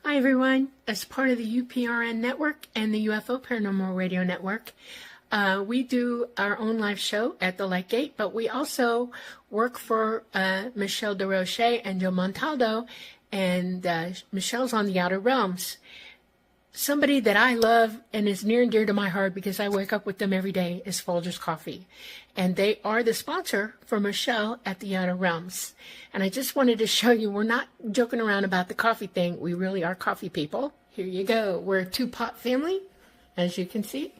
Hi, everyone. As part of the UPRN network and the UFO Paranormal Radio Network, we do our own live show at the Light Gate, but we also work for MicheleDerocher and Joe Montaldo, and Michelle's on the Outer Realms. Somebody that I love and is near and dear to my heart because I wake up with them every day is Folgers Coffee. And they are the sponsor for Michelle at the Outer Realms. And I just wanted to show you, we're not joking around about the coffee thing. We really are coffee people. Here you go. We're a two-pot family, as you can see.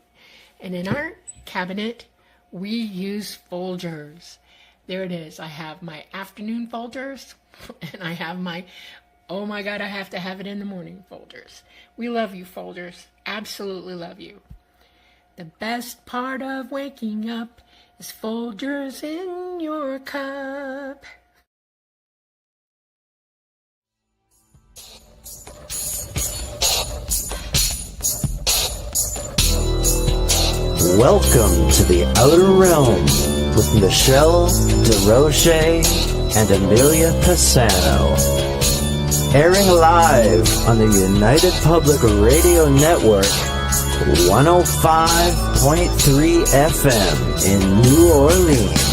And in our cabinet, we use Folgers. There it is. I have my afternoon Folgers, and I have my, oh my God, I have to have it in the morning Folgers. We love you, Folgers. Absolutely love you. The best part of waking up is Folgers in your cup. Welcome to the Outer Realm with MicheleDerocher and Amelia Pisano. Airing live on the United Public Radio Network, 105.3 FM in New Orleans.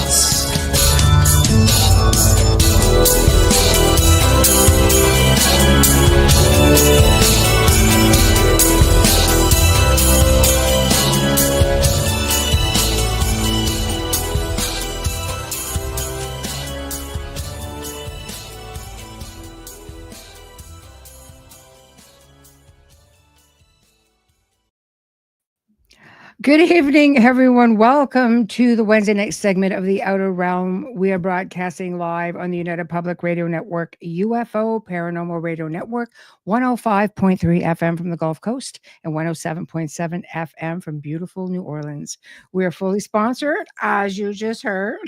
Good evening, everyone. Welcome to the Wednesday night segment of the Outer Realm. We are broadcasting live on the United Public Radio Network, UFO Paranormal Radio Network, 105.3 FM from the Gulf Coast and 107.7 FM from beautiful New Orleans. We are fully sponsored, as you just heard,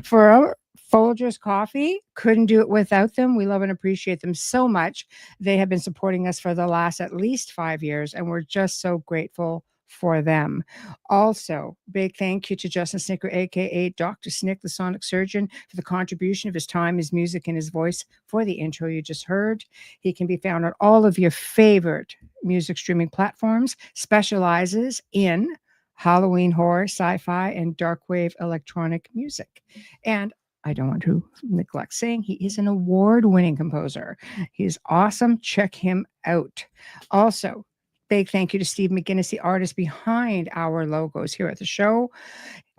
for Folgers Coffee. Couldn't do it without them. We love and appreciate them so much. They have been supporting us for the last at least 5 years, and we're just so grateful for them. Also, big thank you to Justin Snicker, aka Dr. Snick, the sonic surgeon, for the contribution of his time, his music, and his voice for the intro you just heard. He can be found on all of your favorite music streaming platforms, specializes in Halloween horror, sci-fi, and dark wave electronic music. And I don't want to neglect saying he is an award-winning composer. He's awesome. Check him out. Also, big thank you to Steve McGinnis, the artist behind our logos here at the show.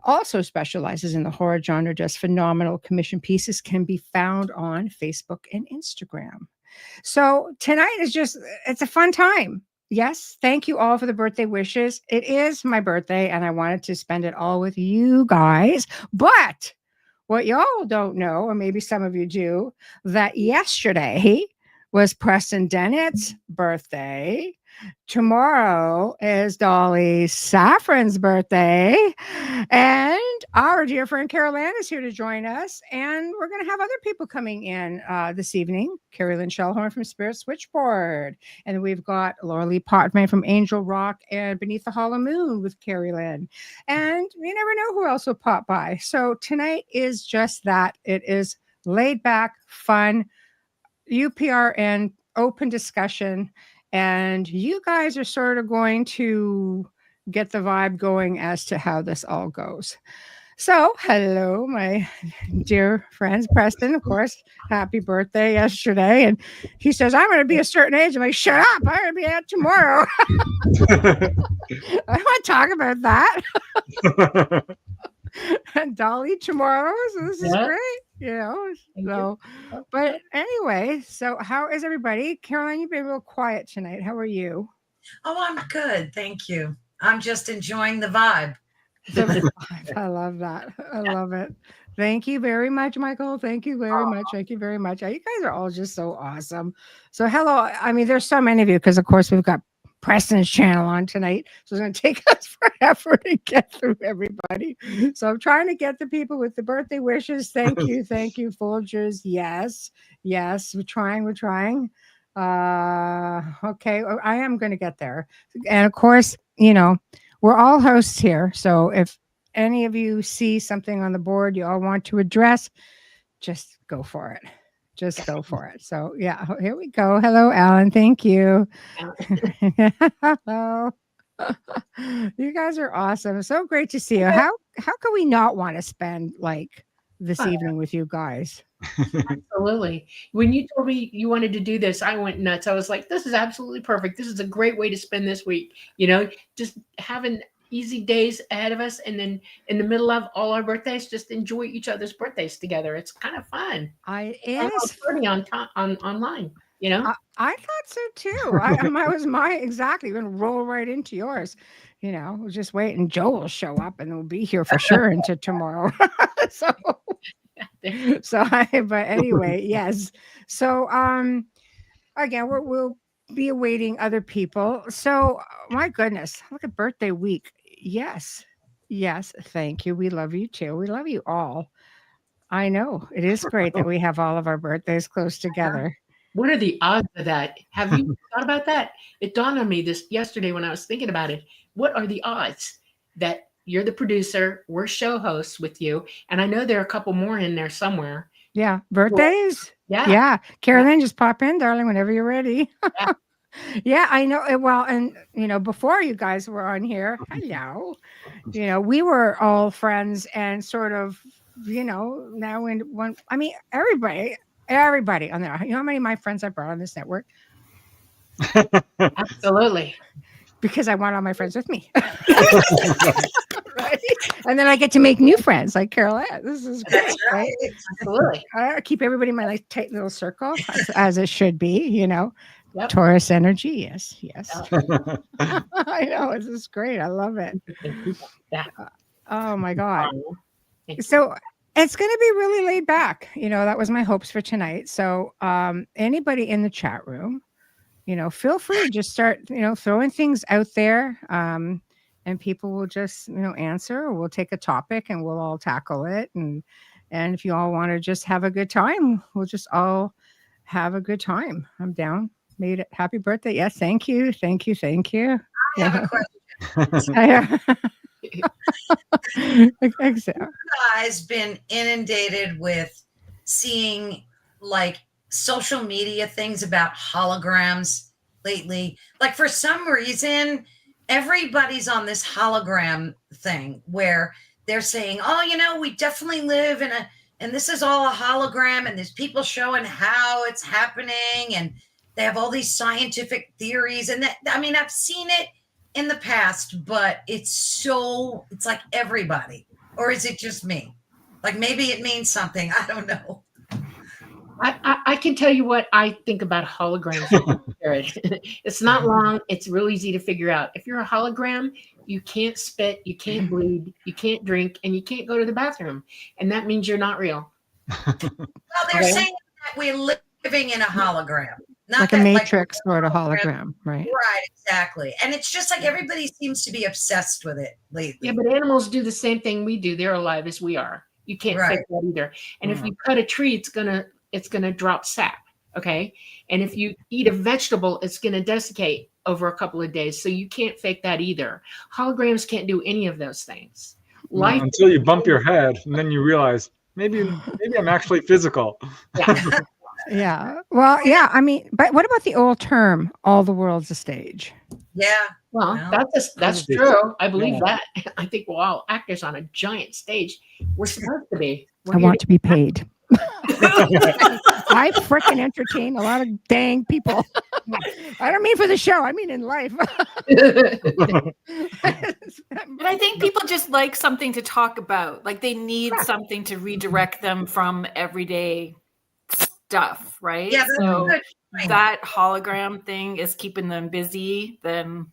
Also specializes in the horror genre, does phenomenal commission pieces, can be found on Facebook and Instagram. So tonight is it's a fun time. Yes, thank you all for the birthday wishes. It is my birthday, and I wanted to spend it all with you guys. But what y'all don't know, or maybe some of you do, that yesterday was Preston Dennett's birthday. Tomorrow is Dolly Safran's birthday, and our dear friend Carolann is here to join us, and we're going to have other people coming in this evening. Kerrilynn Shellhorn from Spirit Switchboard, and we've got Lorilei Potvin from Angel Rock and Beneath the Hollow Moon with Kerrilynn, and you never know who else will pop by. So tonight is just that. It is laid back, fun, UPRN, open discussion. And you guys are sort of going to get the vibe going as to how this all goes. So, hello, my dear friends. Preston, of course, happy birthday yesterday. And he says, I'm going to be a certain age. I'm like, shut up. I'm going to be out tomorrow. I want to talk about that. And Dolly tomorrow. So this is great. You know, so, but anyway, so how is everybody? Carolann, you've been real quiet tonight. How are you? Oh, I'm good. Thank you. I'm just enjoying the vibe. I love that. I love it. Thank you very much, Michael. Thank you very much. Thank you very much. You guys are all just so awesome. So hello. I mean, there's so many of you because, of course, we've got Preston's channel on tonight. So it's going to take us forever to get through everybody. So I'm trying to get the people with the birthday wishes. Thank you. Thank you, Folgers. Yes. Yes. We're trying. Okay. I am going to get there. And of course, you know, we're all hosts here. So if any of you see something on the board you all want to address, just go for it. Just go for it. So yeah, here we go. Hello, Alan. Thank you. Hello. You guys are awesome. So great to see you. How can we not want to spend like this evening with you guys? Absolutely. When you told me you wanted to do this, I went nuts. I was like, this is absolutely perfect. This is a great way to spend this week. Just having easy days ahead of us. And then in the middle of all our birthdays, just enjoy each other's birthdays together. It's kind of fun. It And is party on online, I thought so too. I was exactly going to roll right into yours. We'll just wait and Joe will show up and we'll be here for sure into tomorrow. But anyway, yes. So, again, we'll be awaiting other people. So, my goodness, look at birthday week. Yes. Thank you. We love you too. We love you all. I know it is great that we have all of our birthdays close together. What are the odds of that? Have you thought about that? It dawned on me this yesterday when I was thinking about it. What are the odds that you're the producer, we're show hosts with you, and I know there are a couple more in there somewhere. Yeah, birthdays. Yeah. Kerrilynn, just pop in, darling, whenever you're ready. Yeah. Yeah, I know. Well, and before you guys were on here, hello. We were all friends and sort of, now in one. I mean, everybody on there. You know how many of my friends I brought on this network? Absolutely. Because I want all my friends with me. Right? And then I get to make new friends like Carolann. This is great. That's right. Absolutely. I keep everybody in my nice tight little circle as it should be, Yep. Taurus energy. Yes. I know. This is great. I love it. Yeah. Oh my God. So it's going to be really laid back. That was my hopes for tonight. So anybody in the chat room, feel free to just start, throwing things out there. And people will just, answer, or we'll take a topic and we'll all tackle it. And if you all want to just have a good time, we'll just all have a good time. I'm down. Made it. Happy birthday. Yes. Thank you. I have a question. Exactly. Guys been inundated with seeing like social media things about holograms lately. Like for some reason, everybody's on this hologram thing where they're saying, oh, we definitely live and this is all a hologram, and there's people showing how it's happening, and they have all these scientific theories. And I've seen it in the past, but it's like everybody, or is it just me? Like maybe it means something. I don't know. I can tell you what I think about holograms. It's not long. It's real easy to figure out. If you're a hologram, you can't spit, you can't bleed, you can't drink, and you can't go to the bathroom. And that means you're not real. Well, they're saying that we're living in a hologram. Not like a matrix sort of hologram, right? Right, exactly. And it's just like everybody seems to be obsessed with it lately. Yeah, but animals do the same thing we do. They're alive as we are. You can't fake that either. And if you cut a tree, it's gonna drop sap. Okay. And if you eat a vegetable, it's gonna desiccate over a couple of days. So you can't fake that either. Holograms can't do any of those things. Until you bump your head and then you realize maybe I'm actually physical. Yeah. Yeah. Well, yeah. I mean, but what about the old term, all the world's a stage? Yeah. Well, that's true. I believe that. I think we're all actors on a giant stage. We're supposed to be. I want to be paid. I freaking entertain a lot of dang people. I don't mean for the show. I mean in life. But I think people just like something to talk about. Like they need something to redirect them from everyday stuff, right? Yeah. So that hologram thing is keeping them busy. Then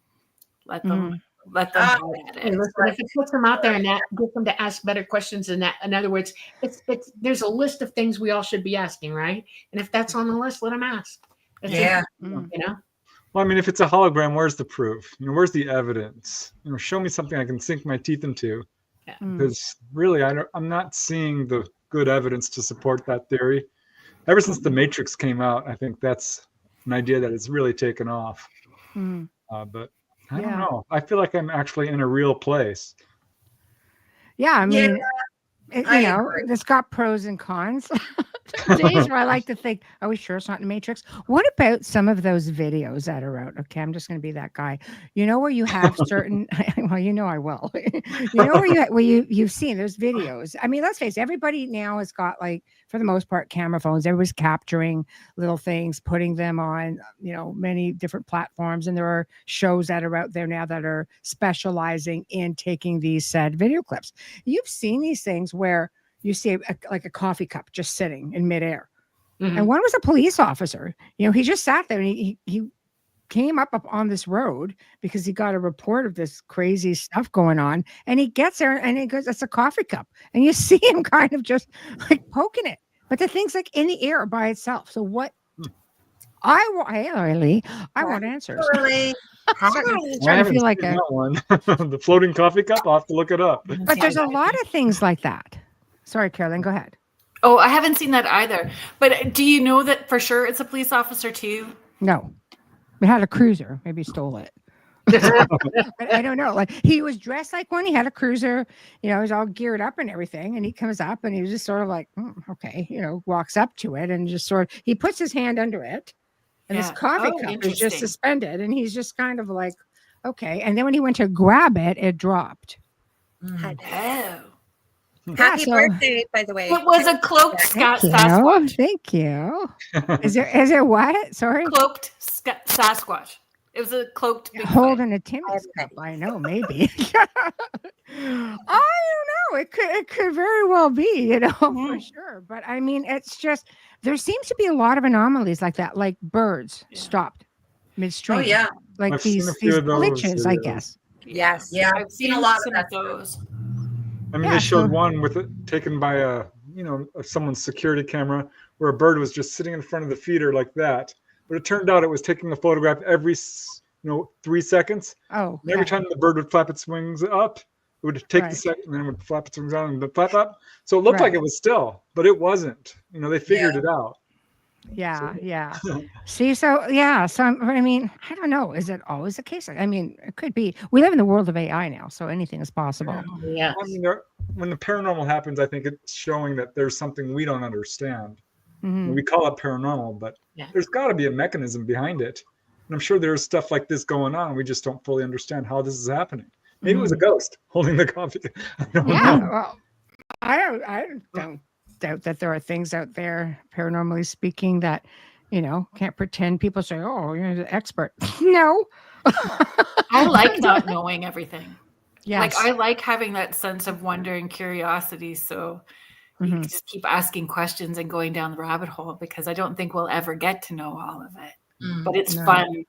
let them have at it. And listen, if it puts them out there and that gets them to ask better questions than that, in other words, there's a list of things we all should be asking, right? And if that's on the list, let them ask. That's it. Well, I mean, if it's a hologram, where's the proof? Where's the evidence? Show me something I can sink my teeth into. Because really, I'm not seeing the good evidence to support that theory. Ever since The Matrix came out, I think that's an idea that has really taken off. But I don't know. I feel like I'm actually in a real place. Yeah, I mean, it's got pros and cons. days where I like to think, are we sure it's not in the Matrix? What about some of those videos that are out? Okay, I'm just going to be that guy. You know where you have certain, well, you know I will. You know where you've seen those videos. I mean, let's face it, everybody now has got, like, for the most part, camera phones. Everybody's capturing little things, putting them on, many different platforms. And there are shows that are out there now that are specializing in taking these said video clips. You've seen these things where you see like a coffee cup just sitting in midair. Mm-hmm. And one was a police officer. He just sat there and he came up on this road because he got a report of this crazy stuff going on. And he gets there and he goes, it's a coffee cup. And you see him kind of just like poking it. But the thing's like in the air by itself. So what? Hey, Lorilei, I want answers. Lorilei. I feel like the floating coffee cup. I'll have to look it up. But there's a lot of things like that. Sorry, Carolann, go ahead. Oh, I haven't seen that either. But do you know that for sure it's a police officer too? No. We had a cruiser. Maybe stole it. But I don't know. Like, he was dressed like one. He had a cruiser. He was all geared up and everything. And he comes up and he was just sort of like, okay, walks up to it and just he puts his hand under it. And this coffee cup is just suspended. And he's just kind of like, okay. And then when he went to grab it, it dropped. Oh. Happy birthday, by the way. It was a cloaked Sasquatch. Thank you. Is there what? Sorry? Cloaked Sasquatch. It was a cloaked Bigfoot. Holding a Timmy's cup. I know, maybe. I don't know. It could very well be, for sure. But I mean, it's just, there seems to be a lot of anomalies like that, like birds stopped midstream. Oh, yeah. Like I've these glitches, I guess. Yes. Yeah, I've seen a lot of those. I mean, they showed one with it taken by someone's security camera where a bird was just sitting in front of the feeder like that. But it turned out it was taking a photograph every 3 seconds. Oh. And every time the bird would flap its wings up, it would take the second, and then it would flap its wings down and flap up. So it looked like it was still, but it wasn't. They figured it out. Yeah, yeah. See, so I mean, I don't know. Is it always the case? I mean, it could be. We live in the world of AI now, so anything is possible. Yeah. I mean, when the paranormal happens, I think it's showing that there's something we don't understand. Mm-hmm. We call it paranormal, but there's got to be a mechanism behind it. And I'm sure there's stuff like this going on. We just don't fully understand how this is happening. Maybe it was a ghost holding the coffee. I don't know. Well, I don't doubt that there are things out there, paranormally speaking, that can't pretend. People say, "Oh, you're the expert." No, I like not knowing everything. Yes. Like, I like having that sense of wonder and curiosity. So you can just keep asking questions and going down the rabbit hole, because I don't think we'll ever get to know all of it. But it's fun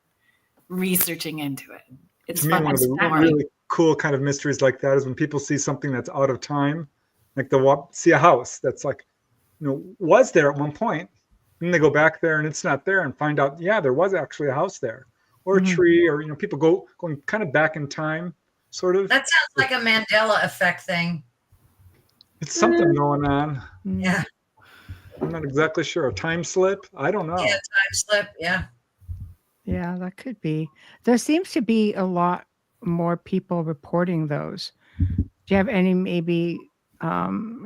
researching into it. It's fun. One of the really cool kind of mysteries like that is when people see something that's out of time. Like they'll see a house that's like, was there at one point. And they go back there and it's not there, and find out, there was actually a house there, or a tree, or, people going kind of back in time, sort of. That sounds like a Mandela effect thing. It's something going on. Yeah. I'm not exactly sure. A time slip? I don't know. Yeah, time slip. Yeah. Yeah, that could be. There seems to be a lot more people reporting those. Do you have any maybe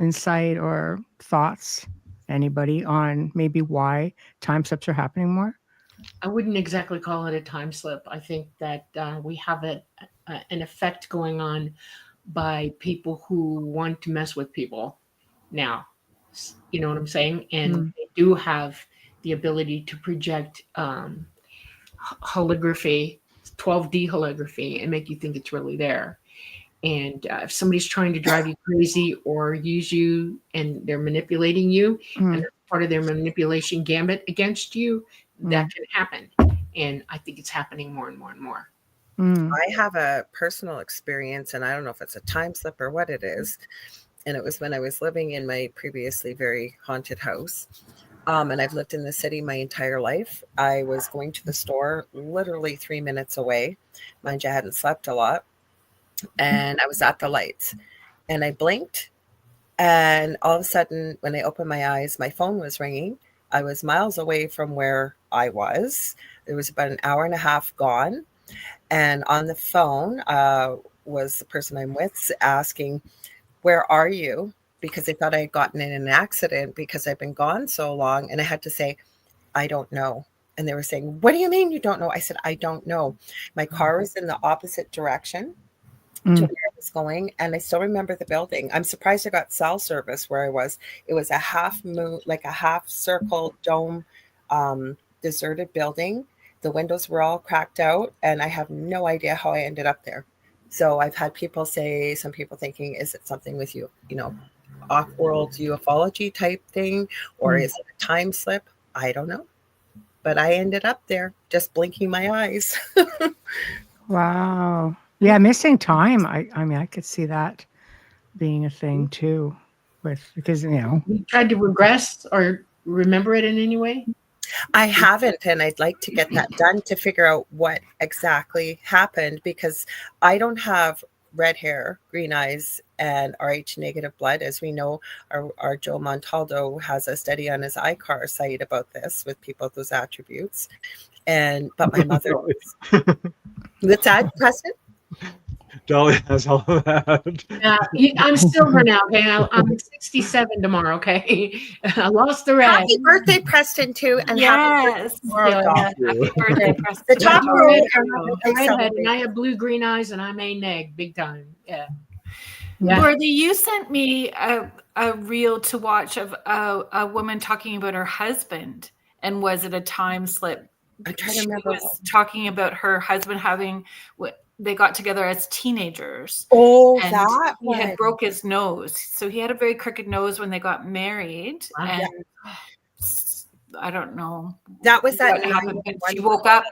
insight or thoughts, anybody, on maybe why time slips are happening more? I wouldn't exactly call it a time slip. I think that we have an effect going on by people who want to mess with people now. You know what I'm saying? And they do have the ability to project holography, 12D holography, and make you think it's really there. And if somebody's trying to drive you crazy or use you and they're manipulating you, and that's part of their manipulation gambit against you, that can happen. And I think it's happening more and more and more. I have a personal experience, and I don't know if it's a time slip or what it is. And it was when I was living in my previously very haunted house. And I've lived in the city my entire life. I was going to the store literally 3 minutes away. Mind you, I hadn't slept a lot. And I was at the lights. And I blinked. And all of a sudden, when I opened my eyes, my phone was ringing. I was miles away from where I was. It was about an hour and a half gone. And on the phone was the person I'm with asking, "Where are you?" because they thought I had gotten in an accident because I've been gone so long. And I had to say, I don't know. And they were saying, what do you mean you don't know? I said, I don't know. My car was in the opposite direction to where I was going. And I still remember the building. I'm surprised I got cell service where I was. It was a half moon, like a half circle dome, deserted building. The windows were all cracked out, and I have no idea how I ended up there. So I've had people say, some people thinking, is it something with you, off-world ufology type thing, or is it a time slip? I don't know. But I ended up there just blinking my eyes. Wow. Yeah, missing time. I mean, I could see that being a thing too, because You tried to regress or remember it in any way? I haven't, and I'd like to get that done to figure out what exactly happened, because I don't have red hair, green eyes, and Rh negative blood. As we know, our Joe Montaldo has a study on his iCar site about this with people with those attributes. But my mother, what's that, Preston? Dolly has all of that. Yeah, I'm silver now. Okay, I'm 67 tomorrow. Okay, I lost the red. Happy birthday, Preston, too, and happy birthday tomorrow, Dolly. Happy birthday, Preston. The top row, A redhead, and I have blue green eyes, and I'm a neg, big time. Yeah. Worthy, you sent me a reel to watch of a woman talking about her husband, and was it a time slip? I'm trying to remember. She was talking about her husband having they got together as teenagers. Oh, and that he had broke his nose. So he had a very crooked nose when they got married. Wow. And I don't know. That was that what happened. She woke up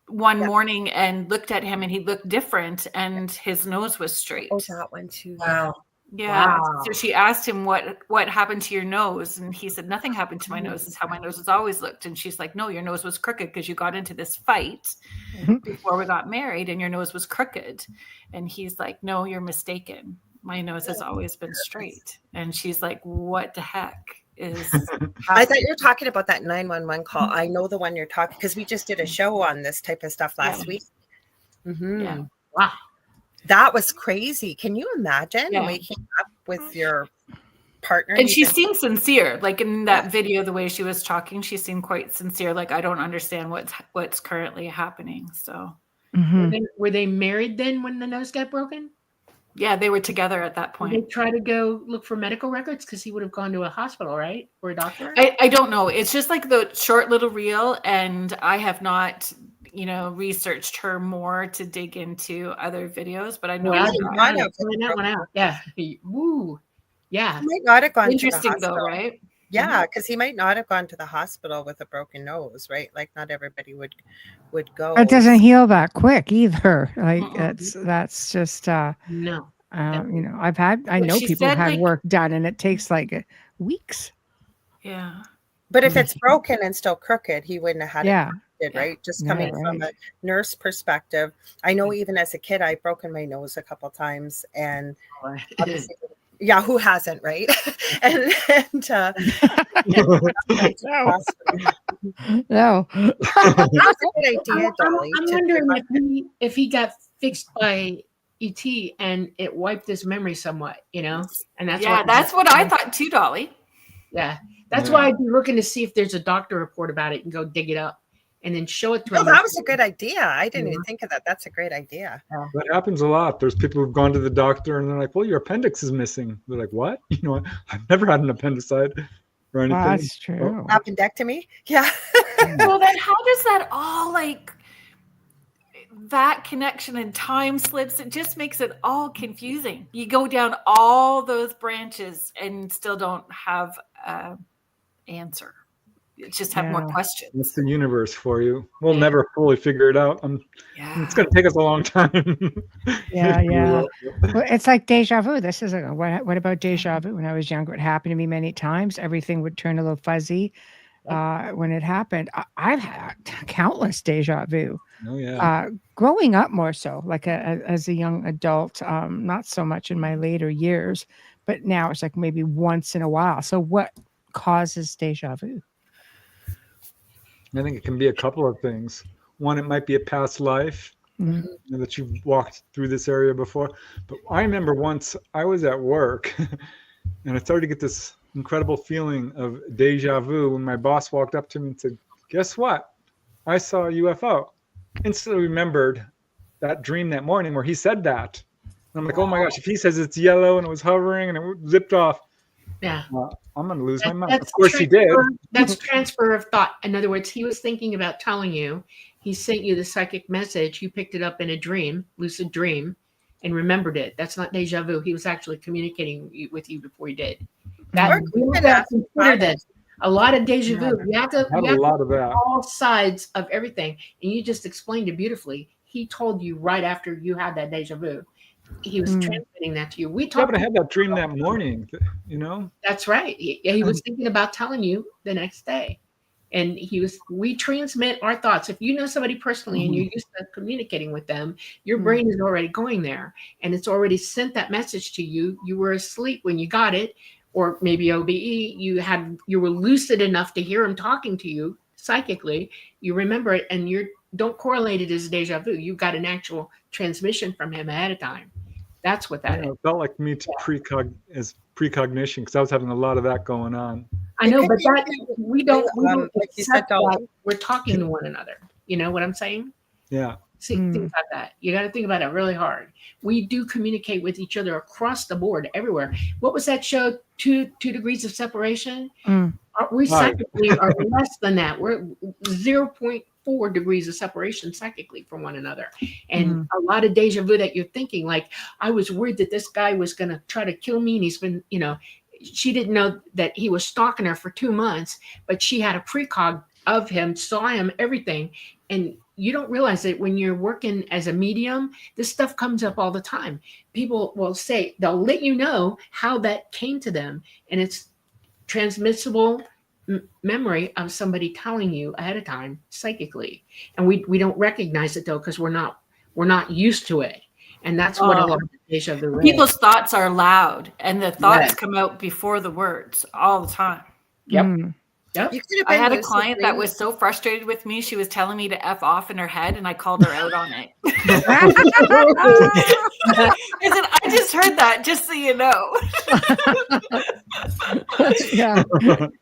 one morning and looked at him, and he looked different, and his nose was straight. Oh, that one too. Wow. Yeah. Wow. So she asked him what happened to your nose, and he said nothing happened to my nose. It's how my nose has always looked. And she's like, no, your nose was crooked because you got into this fight before we got married, and your nose was crooked. And he's like, no, you're mistaken. My nose has always been straight. And she's like, what the heck is I thought you were talking about that 911 call. I know the one you're talking, because we just did a show on this type of stuff last week. Yeah. Wow. That was crazy. Can you imagine waking up with your partner? And she seemed sincere, like in that video, the way she was talking, she seemed quite sincere. Like, I don't understand what's currently happening. So Were they married then when the nose got broken? yeah, they were together at that Did they point. try to go look for medical records? Because he would have gone to a hospital, right? Or a doctor? I don't know. It's just like the short little reel, and I have not researched her more to dig into other videos, but I know Well, you might have. find that one out. Yeah. Woo. Yeah. He might not have gone to the interesting hospital. though, right? Yeah, because he might not have gone to the hospital with a broken nose, right? Like not everybody would go. It doesn't heal that quick either. Like that's just No. I know she people said, had like- work done, and it takes like weeks. Yeah. But if it's broken and still crooked, he wouldn't have had Yeah. it, right? Just Yeah, coming from a nurse perspective. I know even as a kid, I've broken my nose a couple times, and obviously, yeah, who hasn't, right? and No. that's a good idea, Dolly. I'm to- wondering if he got fixed by ET and it wiped his memory somewhat, and That's what I thought too, Dolly. Yeah, that's why I'd be looking to see if there's a doctor report about it and go dig it up and then show it to No, him. that was a good idea. I didn't even think of that. That's a great idea. That happens a lot. There's people who've gone to the doctor and they're like, well, your appendix is missing. They're like, what? I've never had an appendicite or anything. That's true. Appendectomy? Yeah. Well, then how does that all that connection and time slips? It just makes it all confusing. You go down all those branches and still don't have an answer. You just have more questions. It's the universe for you. We'll never fully figure it out. It's going to take us a long time. Yeah. Well, it's like deja vu. This is what about deja vu? When I was younger, it happened to me many times. Everything would turn a little fuzzy when it happened. I've had countless deja vu. Oh yeah. Growing up more so, like as a young adult, not so much in my later years, but now it's like maybe once in a while. So what causes deja vu? I think it can be a couple of things. One, it might be a past life that you've walked through this area before. But I remember once I was at work And I started to get this incredible feeling of deja vu when my boss walked up to me and said, "Guess what? I saw a UFO." Instantly remembered that dream that morning where he said that. And I'm like, oh my gosh, if he says it's yellow and it was hovering and it zipped off, Yeah. I'm going to lose my mind. That's Of course he did. That's transfer of thought. In other words, he was thinking about telling you. He sent you the psychic message. You picked it up in a dream, lucid dream, and remembered it. That's not deja vu. He was actually communicating with you before he did. That we have to consider this. A lot of deja vu. You have to lot of that. all sides of everything. And you just explained it beautifully. He told you right after you had that deja vu. He was transmitting that to you. We talked. But I had that dream that morning, you know? That's right. He was thinking about telling you the next day. And we transmit our thoughts. If you know somebody personally and you're used to communicating with them, your brain is already going there and it's already sent that message to you. You were asleep when you got it, or maybe OBE, you were lucid enough to hear him talking to you psychically. You remember it and you don't correlate it as deja vu. You got an actual transmission from him ahead of time. That's what that is. It felt like me to precognition because I was having a lot of that going on. I know, but we don't like accept that we're talking to one another. You know what I'm saying? Yeah. Think about that. You got to think about it really hard. We do communicate with each other across the board, everywhere. What was that show? 2 degrees of separation. We psychically are less than that. We're 0.4 degrees of separation psychically from one another. And a lot of deja vu that you're thinking, like, I was worried that this guy was going to try to kill me. And he's been, she didn't know that he was stalking her for 2 months, but she had a precog of him, saw him, everything. And you don't realize that when you're working as a medium, this stuff comes up all the time. People will say, they'll let you know how that came to them. And it's transmissible memory of somebody telling you ahead of time psychically. And we don't recognize it though, because we're not used to it. And that's what a lot of deja vu is. People's thoughts are loud and the thoughts come out before the words all the time. Yep. Yep. I had a client that was so frustrated with me. She was telling me to F off in her head and I called her out on it. I said, I just heard that, just so you know. Yeah.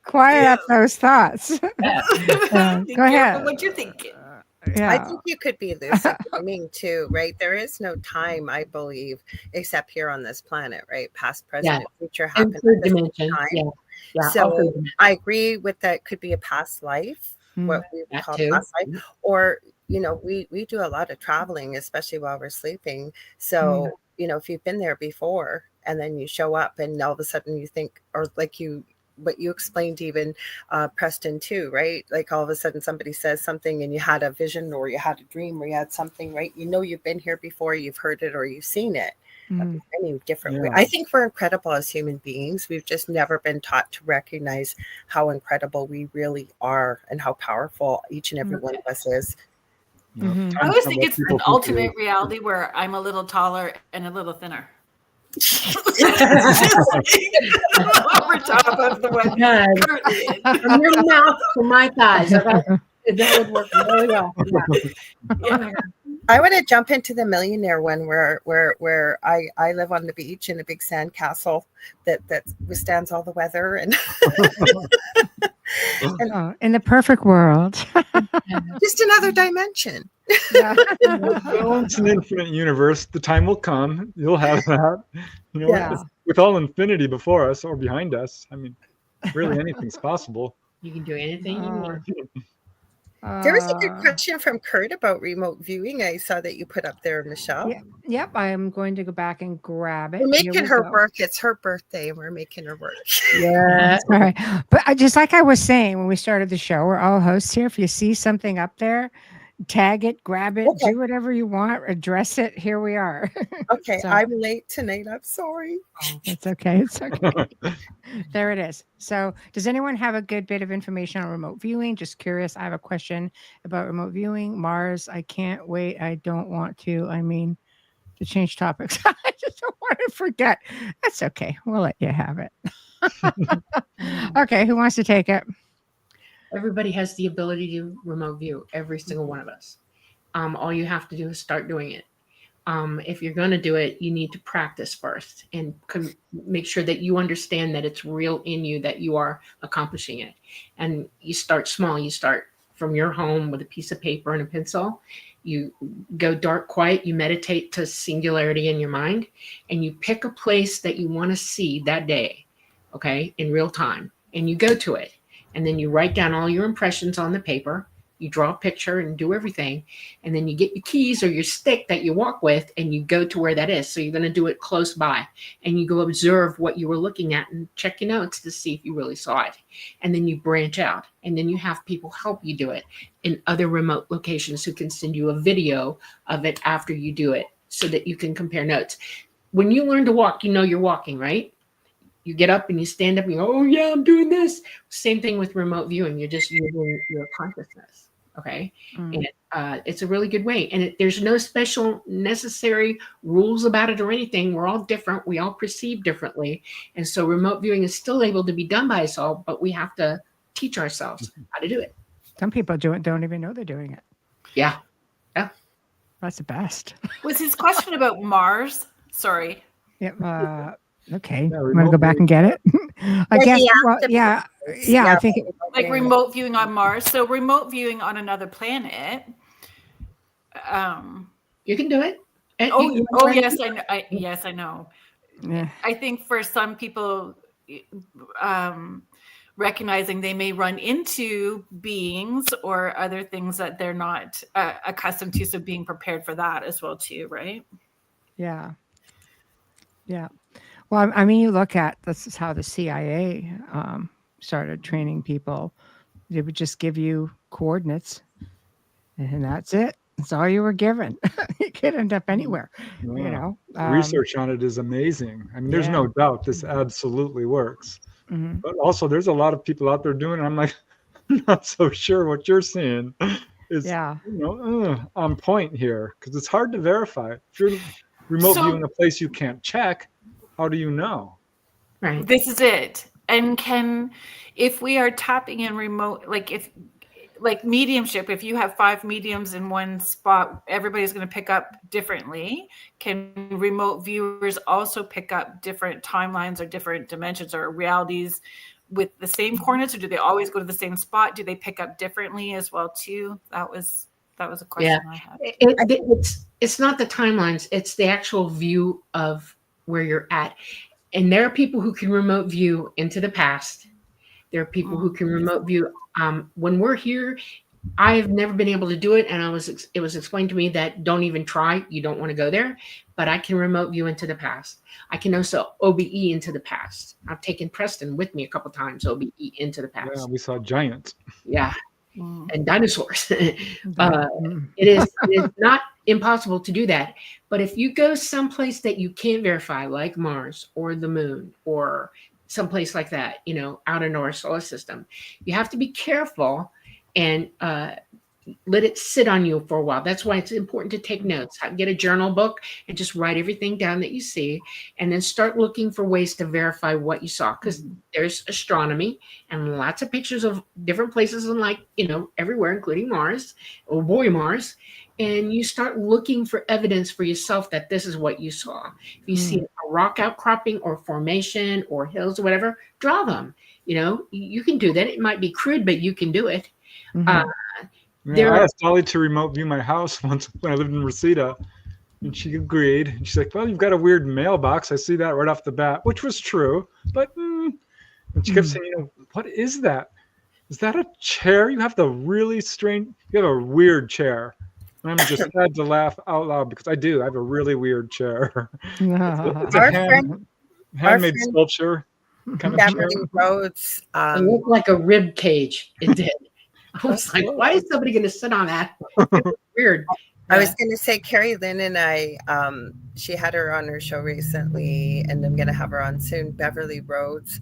Quiet up those thoughts. Go ahead. What you're thinking. Yeah. I think you could be lucid dreaming too, right? There is no time, I believe, except here on this planet, right? Past, present, future happen at the same time. Yeah, so I agree with that. Could be a past life, what we would call past life, or we do a lot of traveling, especially while we're sleeping. So if you've been there before and then you show up and all of a sudden you think, or like what you explained even, Preston too, right? Like all of a sudden somebody says something and you had a vision or you had a dream or you had something, right? You've been here before, you've heard it or you've seen it. Any different way. I think we're incredible as human beings. We've just never been taught to recognize how incredible we really are and how powerful each and every one of us is. I always think it's an alternate reality where I'm a little taller and a little thinner. Over top of the one from your mouth to my thighs. That would work really well. Yeah. I want to jump into the millionaire one where I live on the beach in a big sand castle that withstands all the weather and in the perfect world. Just another dimension. Well, it's an infinite universe. The time will come. You'll have that. With all infinity before us or behind us. I mean, really anything's possible. You can do anything you want. There was a good question from Kurt about remote viewing. I saw that you put up there, Michelle. Yep, I am going to go back and grab it. We're making her work. It's her birthday, and we're making her work. Yeah, all right. But just like I was saying when we started the show, we're all hosts here. If you see something up there, tag it, grab it, do whatever you want, address it. Here we are. Okay, so, I'm late tonight. I'm sorry. It's okay. It's okay. There it is. So does anyone have a good bit of information on remote viewing? Just curious. I have a question about remote viewing. Mars, I can't wait. I don't want to. I mean, to change topics. I just don't want to forget. That's okay. We'll let you have it. Okay, who wants to take it? Everybody has the ability to remote view, every single one of us. All you have to do is start doing it. if you're going to do it, you need to practice first and make sure that you understand that it's real in you, that you are accomplishing it. And you start small. You start from your home with a piece of paper and a pencil. You go dark, quiet. You meditate to singularity in your mind, and you pick a place that you want to see that day, okay, in real time. And you go to it. And then you write down all your impressions on the paper. You draw a picture and do everything. And then you get your keys or your stick that you walk with, and you go to where that is. So you're going to do it close by. And you go observe what you were looking at and check your notes to see if you really saw it. And then you branch out. And then you have people help you do it in other remote locations who can send you a video of it after you do it so that you can compare notes. When you learn to walk, you know you're walking, right? You get up and you stand up and you go, oh yeah, I'm doing this. Same thing with remote viewing. You're just using your consciousness. Okay. And it's a really good way. And there's no special necessary rules about it or anything. We're all different. We all perceive differently. And so remote viewing is still able to be done by us all, but we have to teach ourselves how to do it. Some people don't even know they're doing it. Yeah. Yeah. That's the best. Was his question about Mars? Sorry. Yeah. Okay. Yeah, I'm going to go back and get it. I guess. Well, yeah. I think. Like remote viewing on Mars. So remote viewing on another planet. You can do it. Yes, I know. Yes, I know. Yeah. I think for some people, recognizing they may run into beings or other things that they're not accustomed to, so being prepared for that as well too, right? Yeah. Yeah. Well, I mean, you look at, this is how the CIA started training people. They would just give you coordinates, and that's it. That's all you were given. You could end up anywhere, you know. Research on it is amazing. I mean, there's no doubt this absolutely works. Mm-hmm. But also, there's a lot of people out there doing it. I'm like, I'm not so sure what you're seeing is on point here, because it's hard to verify. If you're remote viewing a place you can't check, how do you know? Right. This is it. And if we are tapping in remote, like mediumship, if you have 5 mediums in one spot, everybody's going to pick up differently. Can remote viewers also pick up different timelines or different dimensions or realities with the same coordinates, or do they always go to the same spot? Do they pick up differently as well too? That was a question I had. It's not the timelines, it's the actual view of where you're at. And there are people who can remote view into the past. There are people who can remote view. When we're here, I've never been able to do it. And it was explained to me that don't even try. You don't want to go there. But I can remote view into the past. I can also OBE into the past. I've taken Preston with me a couple times, OBE into the past. Yeah, we saw giants. Yeah. And dinosaurs. It is not impossible to do that. But if you go someplace that you can't verify, like Mars or the moon or someplace like that, out in our solar system, you have to be careful and let it sit on you for a while. That's why it's important to take notes. Get a journal book and just write everything down that you see, and then start looking for ways to verify what you saw. Because there's astronomy and lots of pictures of different places and everywhere, including Mars. Oh boy, Mars. And you start looking for evidence for yourself that this is what you saw. If you see a rock outcropping or formation or hills or whatever, draw them. You can do that. It might be crude, but you can do it. I asked Dolly to remote view my house once when I lived in Reseda, and she agreed. And she's like, well, you've got a weird mailbox. I see that right off the bat, which was true. But and she kept saying, what is that? Is that a chair? You have a weird chair. And I just had to laugh out loud because I do. I have a really weird chair. It's a handmade sculpture kind of chair. Roads. It looked like a rib cage. It did. I was like, why is somebody going to sit on that? Weird. I was going to say, Kerrilynn and I, she had her on her show recently, and I'm going to have her on soon, Beverly Rhodes.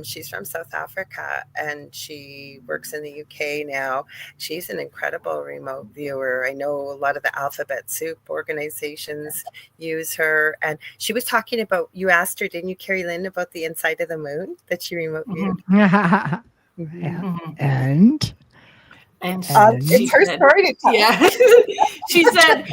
She's from South Africa, and she works in the UK now. She's an incredible remote viewer. I know a lot of the Alphabet Soup organizations use her. And she was talking about, you asked her, didn't you, Kerrilynn, about the inside of the moon that she remote viewed? Yeah. And And it's her story to tell. Yeah. She said,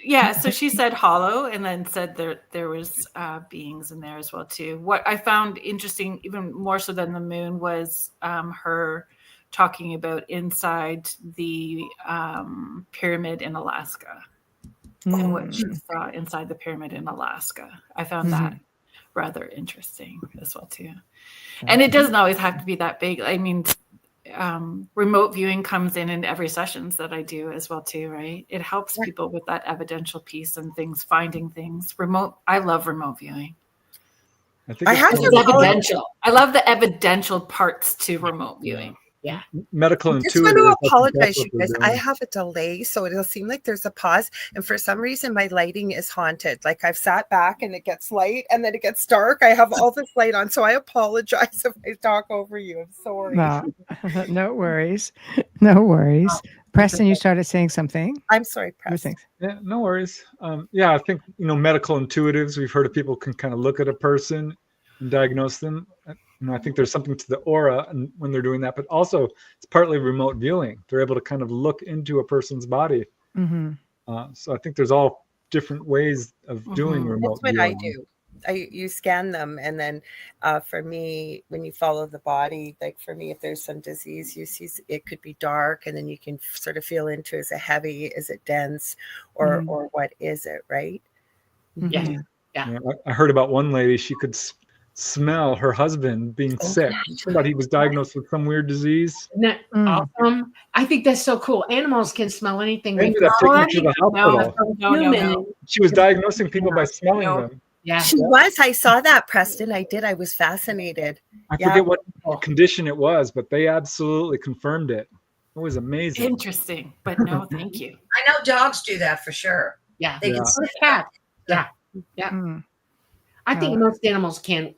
Yeah, so she said hollow, and then said there was beings in there as well too. What I found interesting, even more so than the moon, was her talking about inside the pyramid in Alaska, and what she saw inside the pyramid in Alaska. I found that rather interesting as well too. And it doesn't always have to be that big. I mean, remote viewing comes in every sessions that I do as well too, right? It helps people with that evidential piece and things, finding things. I love remote viewing. I love the evidential parts to remote viewing. Yeah. Medical I just intuitive. want to apologize, you guys. I have a delay, so it'll seem like there's a pause. And for some reason, my lighting is haunted. Like I've sat back and it gets light and then it gets dark. I have all this light on, so I apologize if I talk over you. I'm sorry. No worries. No worries. Preston, you started saying something. I'm sorry, Preston. Yeah, no worries. Yeah, I think, medical intuitives, we've heard of people can kind of look at a person and diagnose them. I think there's something to the aura and when they're doing that, but also it's partly remote viewing. They're able to kind of look into a person's body. So I think there's all different ways of doing remote viewing. That's what I do. You scan them, and then for me, when you follow the body, like for me, if there's some disease, you see it could be dark, and then you can sort of feel into, is it heavy, is it dense, or what is it, right? Yeah. I heard about one lady, she could smell her husband being sick. She thought he was diagnosed with some weird disease. Isn't that awesome? I think that's so cool. Animals can smell anything. They ended up taking her to the hospital. No. She was diagnosing people by smelling them. Yeah, she was. I saw that, Preston. I did. I was fascinated. I forget what condition it was, but they absolutely confirmed it. It was amazing. Interesting, but no, thank you. I know dogs do that for sure. Yeah, they can see cat. Yeah. I think most animals can.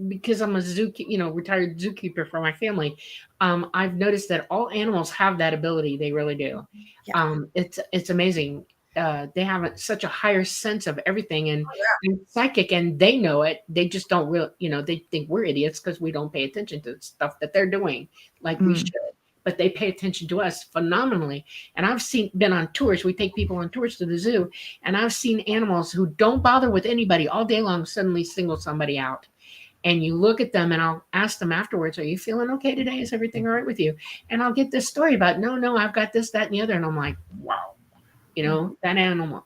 Because I'm a retired zookeeper for my family. I've noticed that all animals have that ability. They really do. Yeah. It's amazing. They have such a higher sense of everything and psychic, and they know it. They just don't really, they think we're idiots because we don't pay attention to the stuff that they're doing like we should. But they pay attention to us phenomenally. And I've been on tours. We take people on tours to the zoo, and I've seen animals who don't bother with anybody all day long suddenly single somebody out. And you look at them, and I'll ask them afterwards, are you feeling okay today? Is everything all right with you? And I'll get this story about, no, I've got this, that, and the other. And I'm like, wow, that animal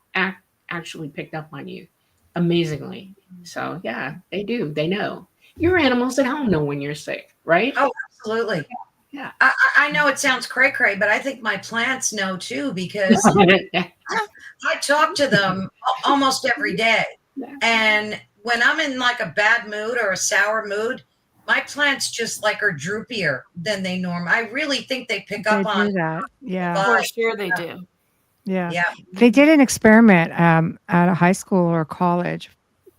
actually picked up on you amazingly. So yeah, they do. They know. Your animals at home know when you're sick, right? Oh, absolutely. Yeah. I know it sounds cray-cray, but I think my plants know too, because I talk to them almost every day. And when I'm in like a bad mood or a sour mood, my plants just like are droopier than they normally. I really think they pick up on that. Yeah. For sure they do. Yeah. They did an experiment at a high school or college,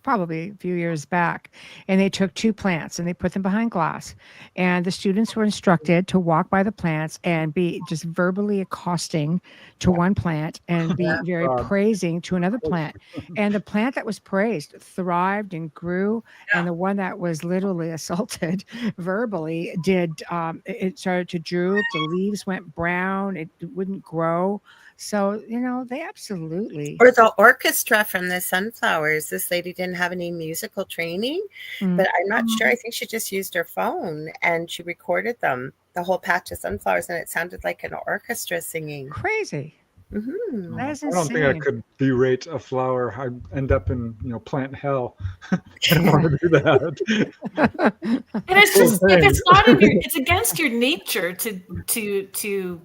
probably a few years back, and they took 2 plants and they put them behind glass, and the students were instructed to walk by the plants and be just verbally accosting to one plant and be very praising to another plant. And the plant that was praised thrived and grew, and the one that was literally assaulted verbally it started to droop, the leaves went brown, it wouldn't grow. So, they absolutely. Or the orchestra from the sunflowers. This lady didn't have any musical training, but I'm not sure. I think she just used her phone and she recorded them, the whole patch of sunflowers, and it sounded like an orchestra singing. Crazy. That is insane. I don't think I could berate a flower. I'd end up in, plant hell. I don't want to do that. And it's just, if it's not it's against your nature to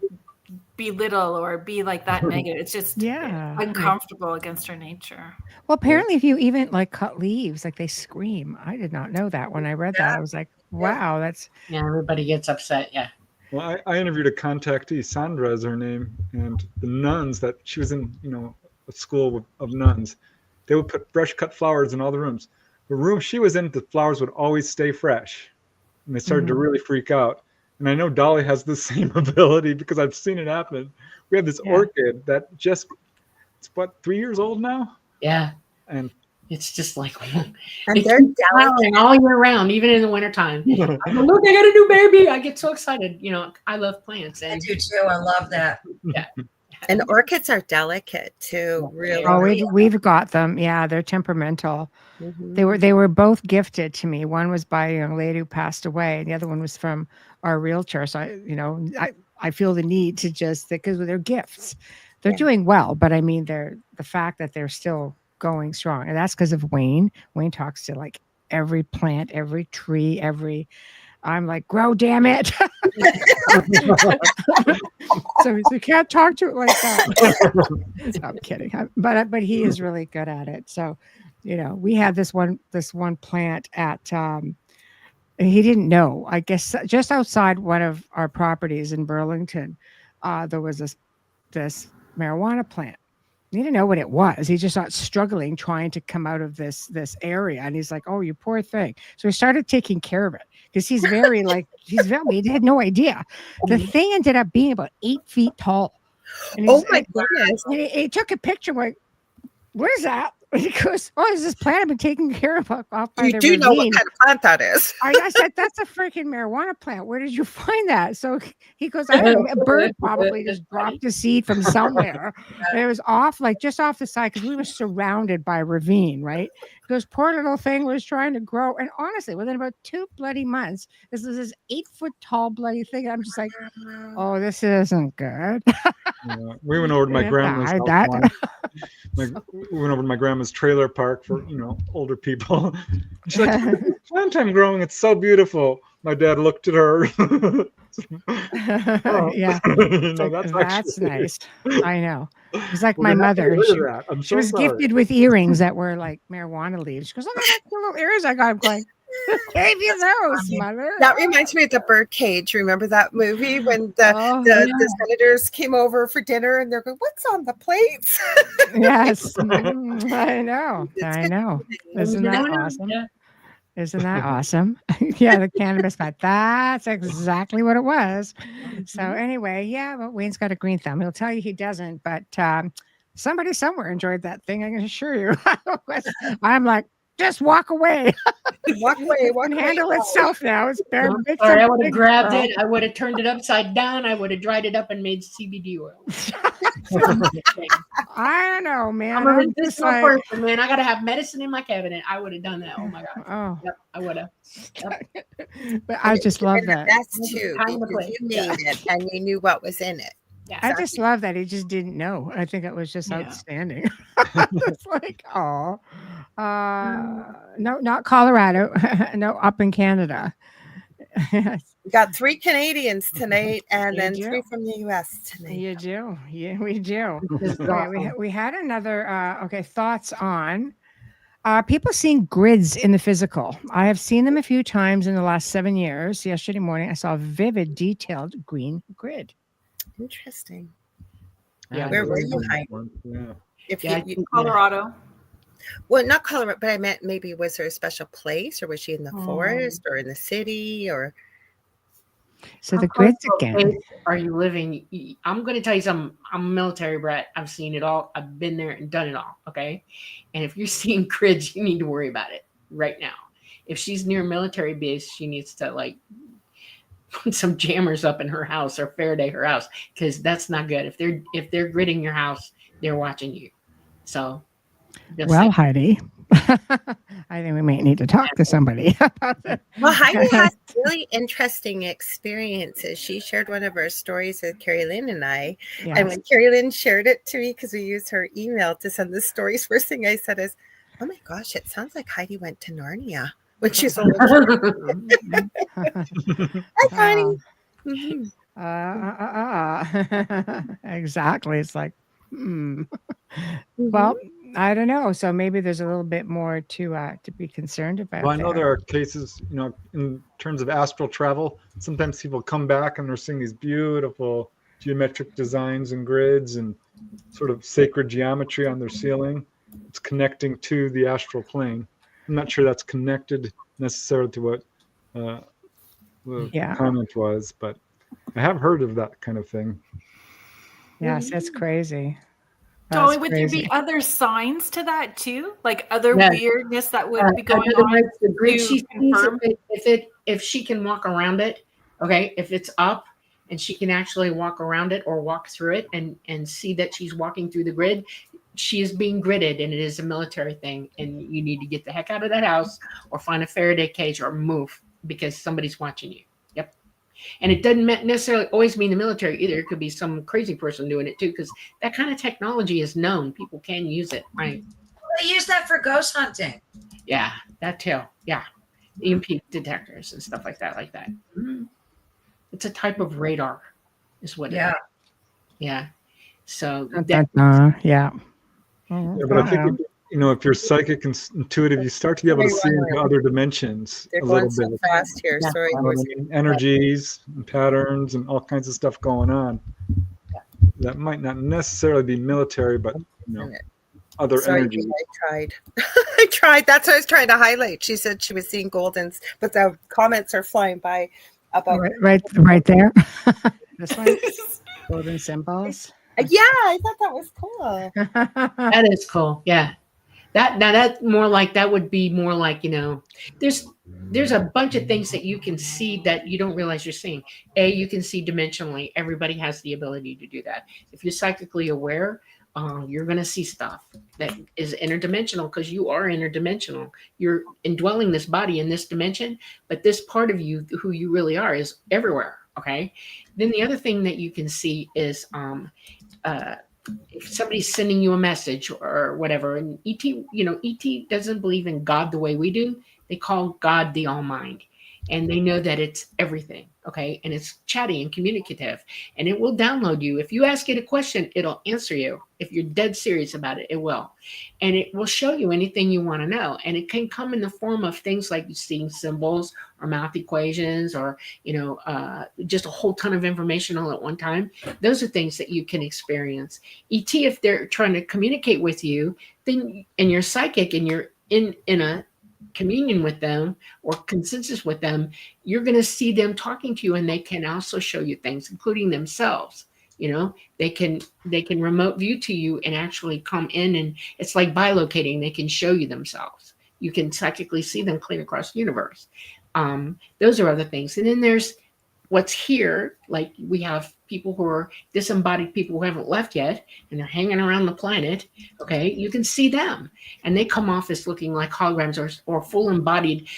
belittle or be like that negative. It's just uncomfortable against her nature. Well, apparently if you even cut leaves, they scream. I did not know that. When I read that, I was like, wow, that's... Yeah, everybody gets upset, Well, I interviewed a contactee, Sandra is her name, and the nuns that she was in, a school of nuns, they would put fresh cut flowers in all the rooms. The room she was in, the flowers would always stay fresh. And they started to really freak out. And I know Dolly has the same ability because I've seen it happen. We have this orchid that it's 3 years old now? Yeah. And it's just like, and they're flowering all year round, even in the wintertime. I go, look, I got a new baby. I get so excited. I love plants. I do too. I love that. Yeah. And orchids are delicate too, really. Oh, we've got them. Yeah, they're temperamental. Mhm. They were both gifted to me. One was by a young lady who passed away, and the other one was from our realtor. So I feel the need to just, because they're gifts. They're doing well, but I mean, the fact that they're still going strong, and that's because of Wayne. Wayne talks to like every plant, every tree, I'm like, grow, damn it. So he's like, can't talk to it like that. So I'm kidding. But he is really good at it. So, we had this one plant at, he didn't know, I guess, just outside one of our properties in Burlington, there was this marijuana plant. He didn't know what it was. He just started struggling trying to come out of this area. And he's like, oh, you poor thing. So he started taking care of it because he had no idea. The thing ended up being about 8 feet tall. And Oh my goodness. he took a picture like, what is that? And he goes, oh, is this plant I've been taking care of off by You the do know what ravine. kind of plant that is. I said, that's a freaking marijuana plant. Where did you find that? So he goes, I don't know, a bird probably just dropped a seed from somewhere. And it was just off the side because we were surrounded by a ravine, right? He goes, poor little thing was trying to grow. And honestly, within about 2 bloody months, this is this 8 foot tall bloody thing. And I'm just like, oh, this isn't good. We went over to my grandma's house. We went over to my grandma's trailer park for older people. She's like, plant I'm growing, it's so beautiful. My dad looked at her. Yeah, that's nice. I know. It's like my mother. She was gifted with earrings that were like marijuana leaves. She goes, "Oh, that's the little earrings I got." I'm going, gave you those, mother. That reminds me of the Birdcage. Remember that movie when the senators came over for dinner and they're going, "What's on the plates?" Yes, I know. Isn't that awesome? Yeah. Isn't that awesome? Yeah, the cannabis plant. That's exactly what it was. So anyway, but Wayne's got a green thumb. He'll tell you he doesn't, but somebody somewhere enjoyed that thing. I can assure you. I'm like, just walk away. Walk away. It can handle itself now. It's bare. I would have grabbed it. I would have turned it upside down. I would have dried it up and made CBD oil. I don't know, man. I'm a medicinal person, man. I gotta have medicine in my cabinet. I would have done that. Oh my god. Oh, yep, I would have. Yep. But I just love that. That's too. You made it, and you knew what was in it. Yeah, I just love that he just didn't know. I think it was just outstanding. It's like, no, not Colorado. No, up in Canada. We got 3 Canadians tonight, and then 3 from the U.S. tonight. You do. Yeah, we do. We had another. Thoughts on people seeing grids in the physical. I have seen them a few times in the last 7 years. Yesterday morning, I saw a vivid, detailed green grid. Interesting. Yeah. Where were you hiding? Yeah. If in Colorado. Well, not Colorado, but I meant maybe was there a special place, or was she in the forest or in the city, or? So the grids again. Are you living? I'm going to tell you something. I'm a military brat. I've seen it all. I've been there and done it all. Okay. And if you're seeing grids, you need to worry about it right now. If she's near a military base, she needs to put some jammers up in her house or Faraday her house, because that's not good. If they're gridding your house, they're watching you. So. Well, Heidi, I think we might need to talk to somebody about that. Well, Heidi has really interesting experiences. She shared one of her stories with Kerrilynn and I. Yes. And when Kerrilynn shared it to me, because we used her email to send the stories, first thing I said is, oh my gosh, it sounds like Heidi went to Narnia when she's on the Hi, Connie. Exactly. It's like, Well, I don't know. So maybe there's a little bit more to be concerned about. Well, I know there are cases, in terms of astral travel. Sometimes people come back and they're seeing these beautiful geometric designs and grids and sort of sacred geometry on their ceiling. It's connecting to the astral plane. I'm not sure that's connected necessarily to what the comment was, but I have heard of that kind of thing. Yes, that's crazy. Dolly, would there be other signs to that too? Like other weirdness that would be going on? The grid she sees, if she can walk around it, okay, if it's up and she can actually walk around it or walk through it and see that she's walking through the grid, she is being gridded, and it is a military thing, and you need to get the heck out of that house or find a Faraday cage or move because somebody's watching you. Yep. And it doesn't necessarily always mean the military either. It could be some crazy person doing it too, because that kind of technology is known. People can use it, right? They use that for ghost hunting. Yeah, that too. Yeah. EMP detectors and stuff like that. Mm-hmm. It's a type of radar is what it is. Yeah. So yeah. Yeah, but I think if you're psychic and intuitive, you start to be able to see into other dimensions They're a going little so bit. fast here. Yeah. Sorry. Energies and patterns and all kinds of stuff going on. That might not necessarily be military, but other Sorry, energies. I tried. I tried. That's what I was trying to highlight. She said she was seeing goldens, but the comments are flying by about right there. This one, golden symbols. Yeah, I thought that was cool. That is cool. Yeah. That would be more like, there's a bunch of things that you can see that you don't realize you're seeing. You can see dimensionally. Everybody has the ability to do that. If you're psychically aware, you're going to see stuff that is interdimensional because you are interdimensional. You're indwelling this body in this dimension, but this part of you, who you really are, is everywhere. Okay. Then the other thing that you can see is if somebody's sending you a message or whatever, and ET doesn't believe in God the way we do. They call God the All-Mind, and they know that it's everything. Okay. And it's chatty and communicative, and it will download you. If you ask it a question, it'll answer you. If you're dead serious about it, it will. And it will show you anything you want to know. And it can come in the form of things like seeing symbols or math equations or, just a whole ton of information all at one time. Those are things that you can experience. ET, if they're trying to communicate with you, then, and you're psychic and you're in a communion with them or consensus with them, you're going to see them talking to you, and they can also show you things, including themselves. They can remote view to you and actually come in, and it's like bilocating. They can show you themselves. You can psychically see them clean across the universe. Those are other things. And then there's what's here. Like we have people who are disembodied people who haven't left yet, and they're hanging around the planet. Okay. You can see them, and they come off as looking like holograms or full embodied.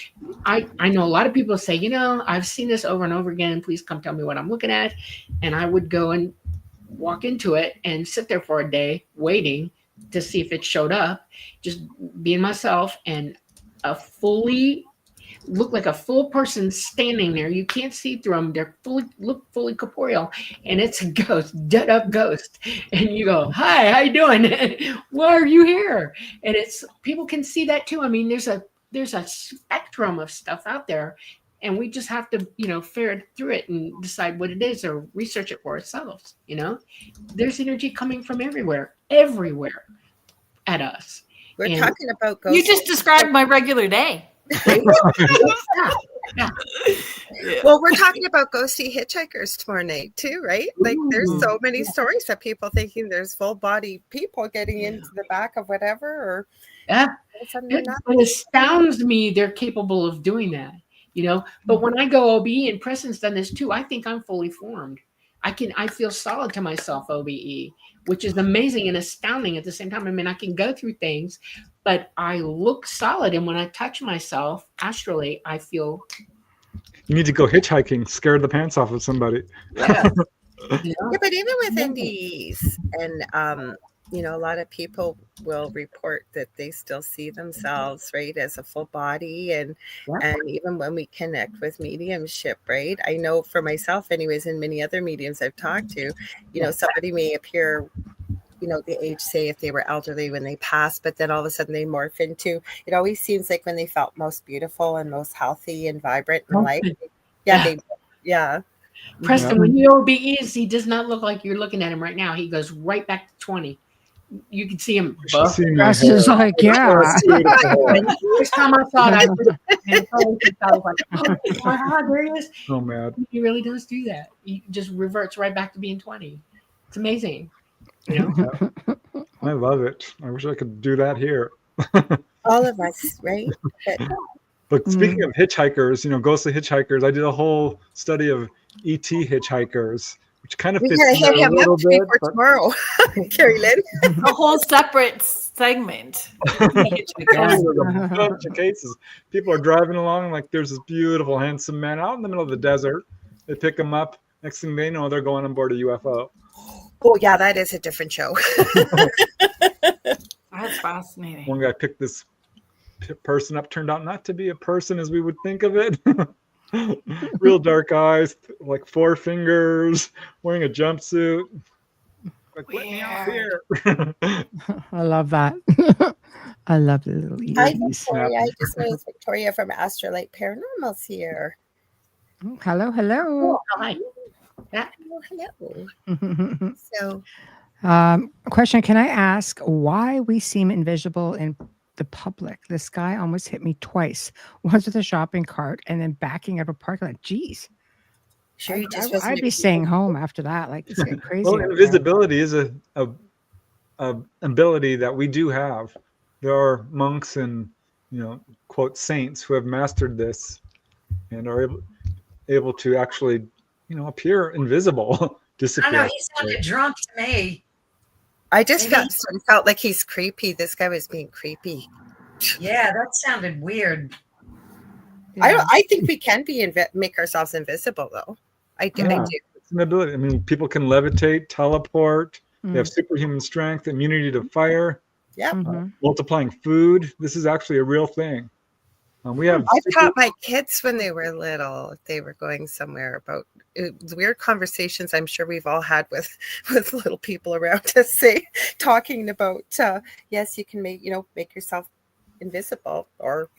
I know a lot of people say, I've seen this over and over again. Please come tell me what I'm looking at. And I would go and walk into it and sit there for a day waiting to see if it showed up, just being myself, and look like a full person standing there. You can't see through them. They're look fully corporeal, and it's a ghost, dead up ghost. And you go, "Hi, how you doing? Why are you here?" And people can see that too. I mean, there's a spectrum of stuff out there, and we just have to, ferret through it and decide what it is or research it for ourselves. There's energy coming from everywhere at us. We're talking about ghosts. You just described my regular day. Yeah. Well, we're talking about ghosty hitchhikers tomorrow night too, right? Like there's so many stories of people thinking there's full body people getting into the back of whatever, or it astounds me they're capable of doing that, but when I go OBE, and Preston's done this too, I think I'm fully formed. I feel solid to myself, OBE, which is amazing and astounding at the same time. I mean, I can go through things, but I look solid. And when I touch myself astrally, I feel. You need to go hitchhiking, scare the pants off of somebody. Yeah, but even with NDEs and, a lot of people will report that they still see themselves, right, as a full body. And even when we connect with mediumship, right, I know for myself anyways, and many other mediums I've talked to, somebody may appear, the age, say if they were elderly when they passed, but then all of a sudden they morph into, it always seems like when they felt most beautiful and most healthy and vibrant in life. Preston, when you OBEs, he does not look like you're looking at him right now. He goes right back to 20. You can see him. That's just like, First time I saw it, I was like, there he is. So mad. He really does do that. He just reverts right back to being 20. It's amazing. I love it. I wish I could do that here. All of us, right? But speaking of hitchhikers, ghostly hitchhikers, I did a whole study of ET hitchhikers, which kind of We fits gotta in hit there a him little up to be bit. for But tomorrow, Kerrilynn. A whole separate segment. there's a bunch of cases. People are driving along, like there's this beautiful, handsome man out in the middle of the desert. They pick him up. Next thing they know, they're going on board a UFO. Oh yeah, that is a different show. That's fascinating. One guy picked this person up, turned out not to be a person as we would think of it. Real dark eyes, like 4 fingers, wearing a jumpsuit. Like, let me out here. I love that. I love the little Hi, ears. Victoria. I just noticed Victoria from Astrolite Paranormal's here. Hello, hello. Hi. Hello. So, Question: can I ask why we seem invisible in the public? This guy almost hit me twice. Once with a shopping cart and then backing up a parking lot. Jeez. sure you just I'd be staying home after that. Like, it's getting crazy. Well, out there. invisibility is a ability that we do have. There are monks and, quote, saints who have mastered this and are able to actually, appear invisible, disappear. I don't know. He sounded drunk to me. I just Maybe- felt like he's creepy. This guy was being creepy. Yeah, that sounded weird. Yeah. I think we can make ourselves invisible though. I do. Yeah. It's an ability. I mean, people can levitate, teleport. They have Mm. superhuman strength, immunity to fire, Yeah. Mhm. multiplying food. This is actually a real thing. We have. I taught my kids when they were little, if they were going somewhere, about weird conversations I'm sure we've all had with little people around us, talking about yes, you can make yourself invisible, or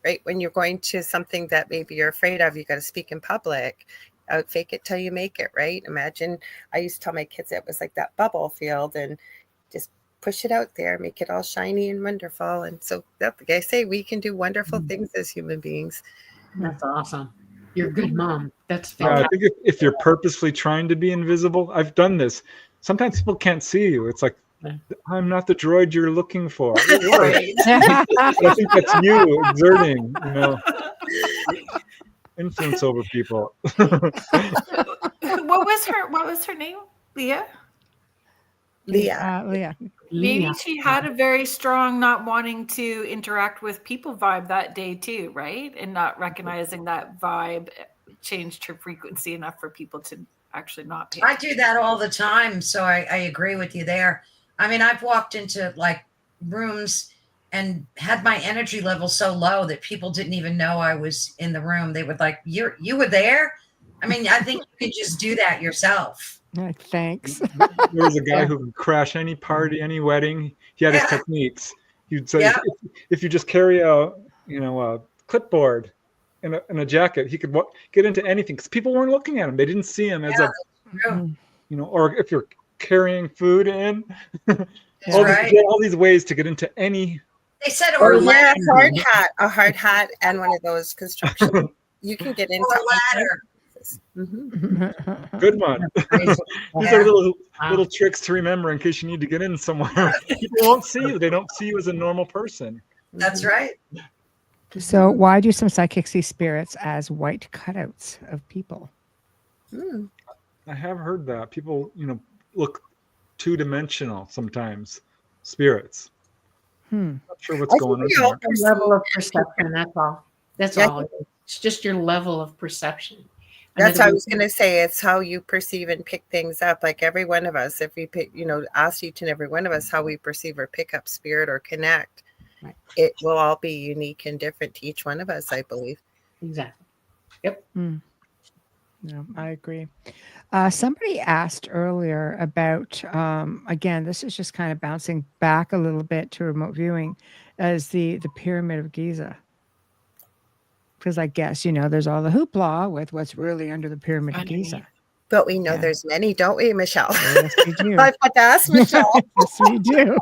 right when you're going to something that maybe you're afraid of, you got to speak in public. Fake it till you make it, right? Imagine, I used to tell my kids it was like that bubble field, and just push it out there, make it all shiny and wonderful. And so that's like I say, we can do wonderful things as human beings. That's awesome. You're a good mom. That's I fantastic. think if you're purposefully trying to be invisible, I've done this. Sometimes people can't see you. It's like, I'm not the droid you're looking for. Right. I think that's you exerting, influence over people. What was her name? Leah? Leah. Leah. Maybe Leah. she had a very strong not wanting to interact with people vibe that day too, right? And not recognizing that vibe changed her frequency enough for people to actually not pay I do that all the time. So I agree with you there. I mean, I've walked into like rooms and had my energy level so low that people didn't even know I was in the room. They would like, you were there? I mean, I think you could just do that yourself. Thanks. There was a guy who could crash any party, any wedding. He had his techniques. He'd say, if you just carry a clipboard and a jacket, he could get into anything because people weren't looking at him. They didn't see him as True. or if you're carrying food in, That's all right. these ways to get into any. They said Or or ladder. a hard hat, and one of those construction. You can get into Or ladder. Good one. Crazy. These are little tricks to remember in case you need to get in somewhere. People won't see you. They don't see you as a normal person. That's right. So why do some psychics see spirits as white cutouts of people? I have heard that people, look two-dimensional sometimes. Spirits. Not sure what's going on there. A level of perception. That's all. That's all. It's just your level of perception. That's how I was going to say. It's how you perceive and pick things up. Like every one of us, if we pick, ask each and every one of us how we perceive or pick up spirit or connect, Right. It will all be unique and different to each one of us, I believe. Exactly. Yep. No, I agree. Somebody asked earlier about, again, this is just kind of bouncing back a little bit to remote viewing, as the Pyramid of Giza. Because I guess, there's all the hoopla with what's really under the Pyramid of Giza. But we know there's many, don't we, Michelle? Yes, we do. I've got to ask Michelle. Yes, we do.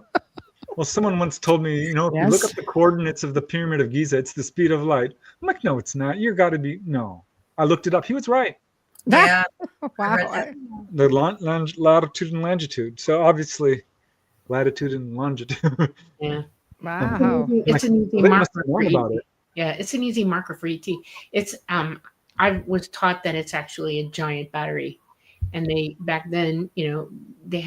Well, someone once told me, if you look up the coordinates of the Pyramid of Giza, it's the speed of light. I'm like, no, it's not. You got to be. No. I looked it up. He was right. Yeah. Wow. The latitude and longitude. So obviously, latitude and longitude. Yeah. Wow. It's an easy They marker must have known for about ET. it. Yeah, it's an easy marker for ET. It's I was taught that it's actually a giant battery. And they, back then, they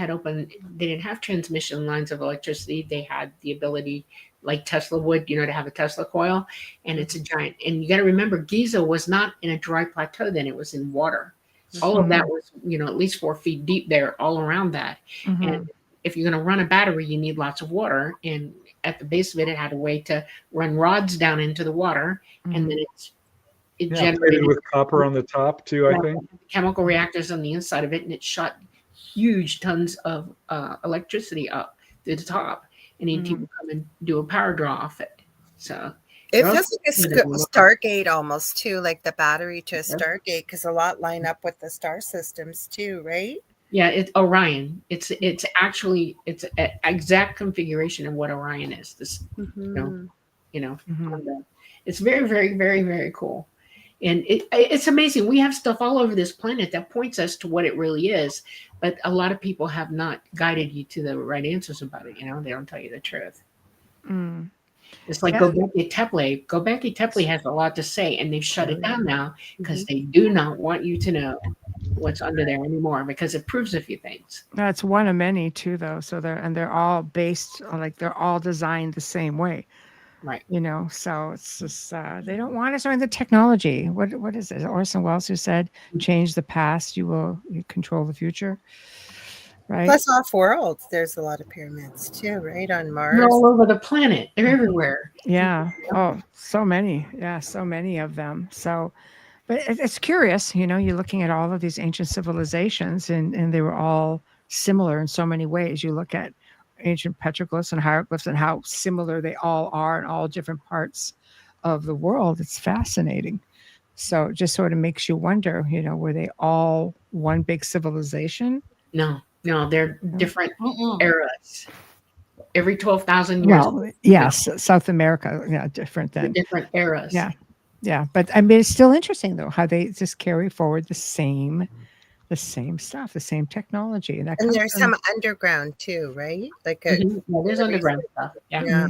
didn't have transmission lines of electricity. They had the ability, like Tesla would, to have a Tesla coil. And it's a giant, and you got to remember, Giza was not in a dry plateau then, it was in water. All of that was, at least 4 feet deep there, all around that. And if you're going to run a battery, you need lots of water. And at the base of it, it had a way to run rods down into the water. And then it generated with copper on the top too, I think. Chemical reactors on the inside of it, and it shot huge tons of electricity up to the top. And then people come and do a power draw off it. So it feels like a Stargate almost too, like the battery to a Stargate, because a lot line up with the star systems too, right? Yeah, it's Orion. It's actually it's an exact configuration of what Orion is. This, it's very, very, very, very cool. And it's amazing. We have stuff all over this planet that points us to what it really is. But a lot of people have not guided you to the right answers about it. They don't tell you the truth. It's like Göbekli Tepe. Göbekli Tepe has a lot to say, and they've shut it down now because they do not want you to know what's under there anymore, because it proves a few things. That's one of many too, though. So they're all based on, like, they're all designed the same way. Right. So it's just they don't want us, or in the technology. What is it? Orson Welles who said, change the past, you control the future. Right. Plus off world, there's a lot of pyramids too, right? On Mars. They're all over the planet. They're everywhere. Yeah. Oh, so many. Yeah, so many of them. So, but it's curious, you're looking at all of these ancient civilizations, and they were all similar in so many ways. You look at ancient petroglyphs and hieroglyphs and how similar they all are in all different parts of the world. It's fascinating. So it just sort of makes you wonder, were they all one big civilization? No, they're different eras. Every 12,000 years. Well, yes, South America, different than different eras. Yeah. But I mean, it's still interesting though how they just carry forward the same stuff, the same technology. And there's some underground too, right? Like there's underground stuff. Yeah.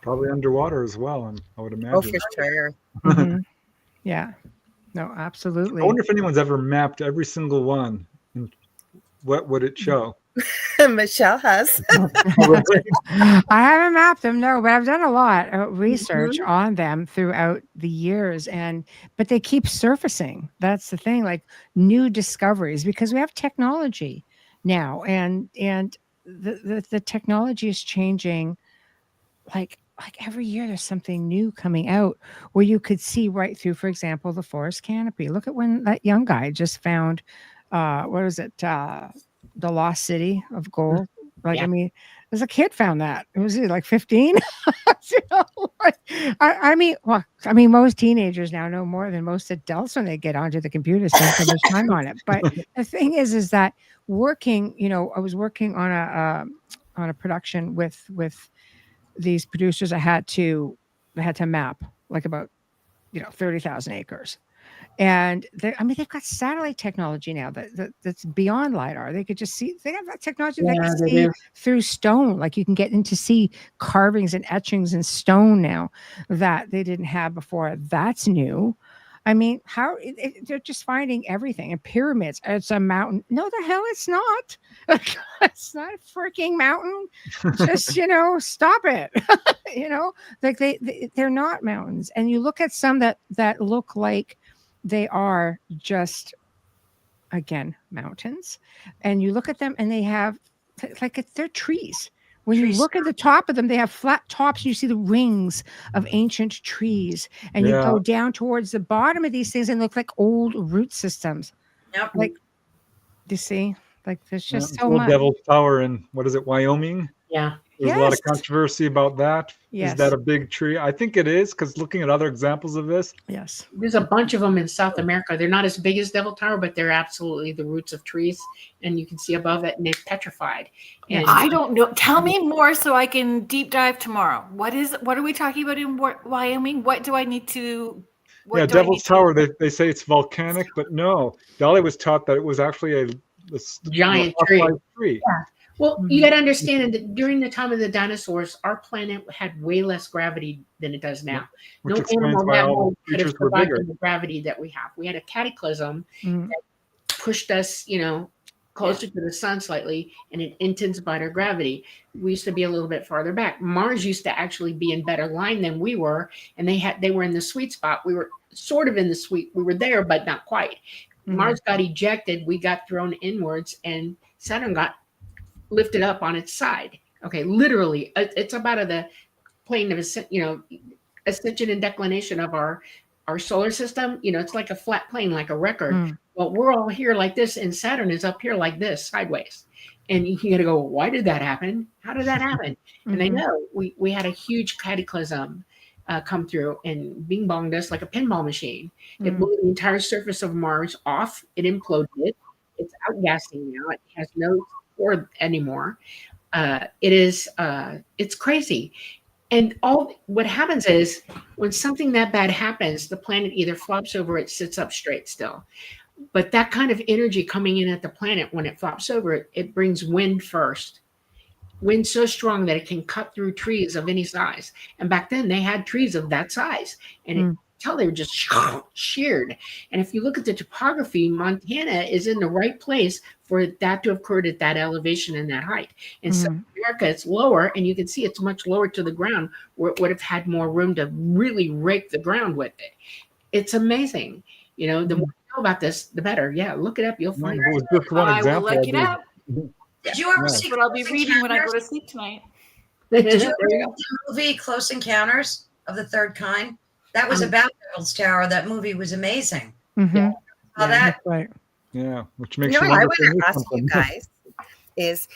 Probably underwater as well, I would imagine. Oh, for sure. Yeah. No, absolutely. I wonder if anyone's ever mapped every single one. And what would it show? Michelle has. I haven't mapped them, no, but I've done a lot of research on them throughout the years, but they keep surfacing. That's the thing, like new discoveries, because we have technology now, and the technology is changing. Like every year, there's something new coming out where you could see right through, for example, the forest canopy. Look at when that young guy just found, what is it? The lost city of gold. I mean, there's a kid found that. It was like 15. I mean, most teenagers now know more than most adults when they get onto the computer, spend so much time on it. But the thing is that working, I was working on a production with these producers. I had to map like about 30,000 acres. And they've got satellite technology now that's beyond LiDAR. They could just see, they have that technology that can see through stone. Like you can get into see carvings and etchings in stone now that they didn't have before. That's new. I mean, they're just finding everything. And pyramids, it's a mountain. No, the hell it's not. It's not a freaking mountain. Just, stop it. Like they're not mountains. And you look at some that look like they are just, again, mountains. And you look at them and they have, they're trees. When you look at the top of them, they have flat tops. And you see the rings of ancient trees. And you go down towards the bottom of these things and look like old root systems. Yep. Like, you see? Like, there's just so much. Devil's Tower in, Wyoming? Yeah. There's a lot of controversy about that. Yes. Is that a big tree? I think it is, because looking at other examples of this. Yes. There's a bunch of them in South America. They're not as big as Devil Tower, but they're absolutely the roots of trees. And you can see above it, and they're petrified. And I don't know. Tell me more so I can deep dive tomorrow. What are we talking about in Wyoming? What do I need to... Devil's Tower, they say it's volcanic, but no. Dolly was taught that it was actually a giant tree. Yeah. Well, you got to understand that during the time of the dinosaurs, our planet had way less gravity than it does now. Which No explains animal why that all old the could have creatures were survived bigger. in the gravity that we have. We had a cataclysm Mm. that pushed us, closer to the sun slightly, and it intensified our gravity. We used to be a little bit farther back. Mars used to actually be in better line than we were, and they were in the sweet spot. We were sort of in the sweet. We were there, but not quite. Mars got ejected. We got thrown inwards, and Saturn got lifted up on its side. Okay, literally, it's about the plane of ascension and declination of our solar system. It's like a flat plane, like a record. Well, we're all here like this, and Saturn is up here like this, sideways. And you got to go, why did that happen? How did that happen? And I know we had a huge cataclysm come through and bing bonged us like a pinball machine. It blew the entire surface of Mars off. It imploded. It's outgassing now. It has no core anymore. It's crazy. And what happens is when something that bad happens, the planet either flops over, it sits up straight still. But that kind of energy coming in at the planet, when it flops over, it brings wind first. Wind so strong that it can cut through trees of any size. And back then they had trees of that size. And until they were just sheared. And if you look at the topography, Montana is in the right place for that to have occurred at that elevation and that height. In South America, it's lower, and you can see it's much lower to the ground, where it would have had more room to really rake the ground with it. It's amazing. The more you know about this, the better. Yeah, look it up. You'll find It was just one I will example. look it up. Did you ever see That's what I'll be reading when I go to sleep tonight. Did you ever see the movie Close Encounters of the Third Kind? That was about Emerald's Tower. That movie was amazing. Saw that? Right. Yeah, which makes You know you what I wonder want if there to is ask you something. guys is,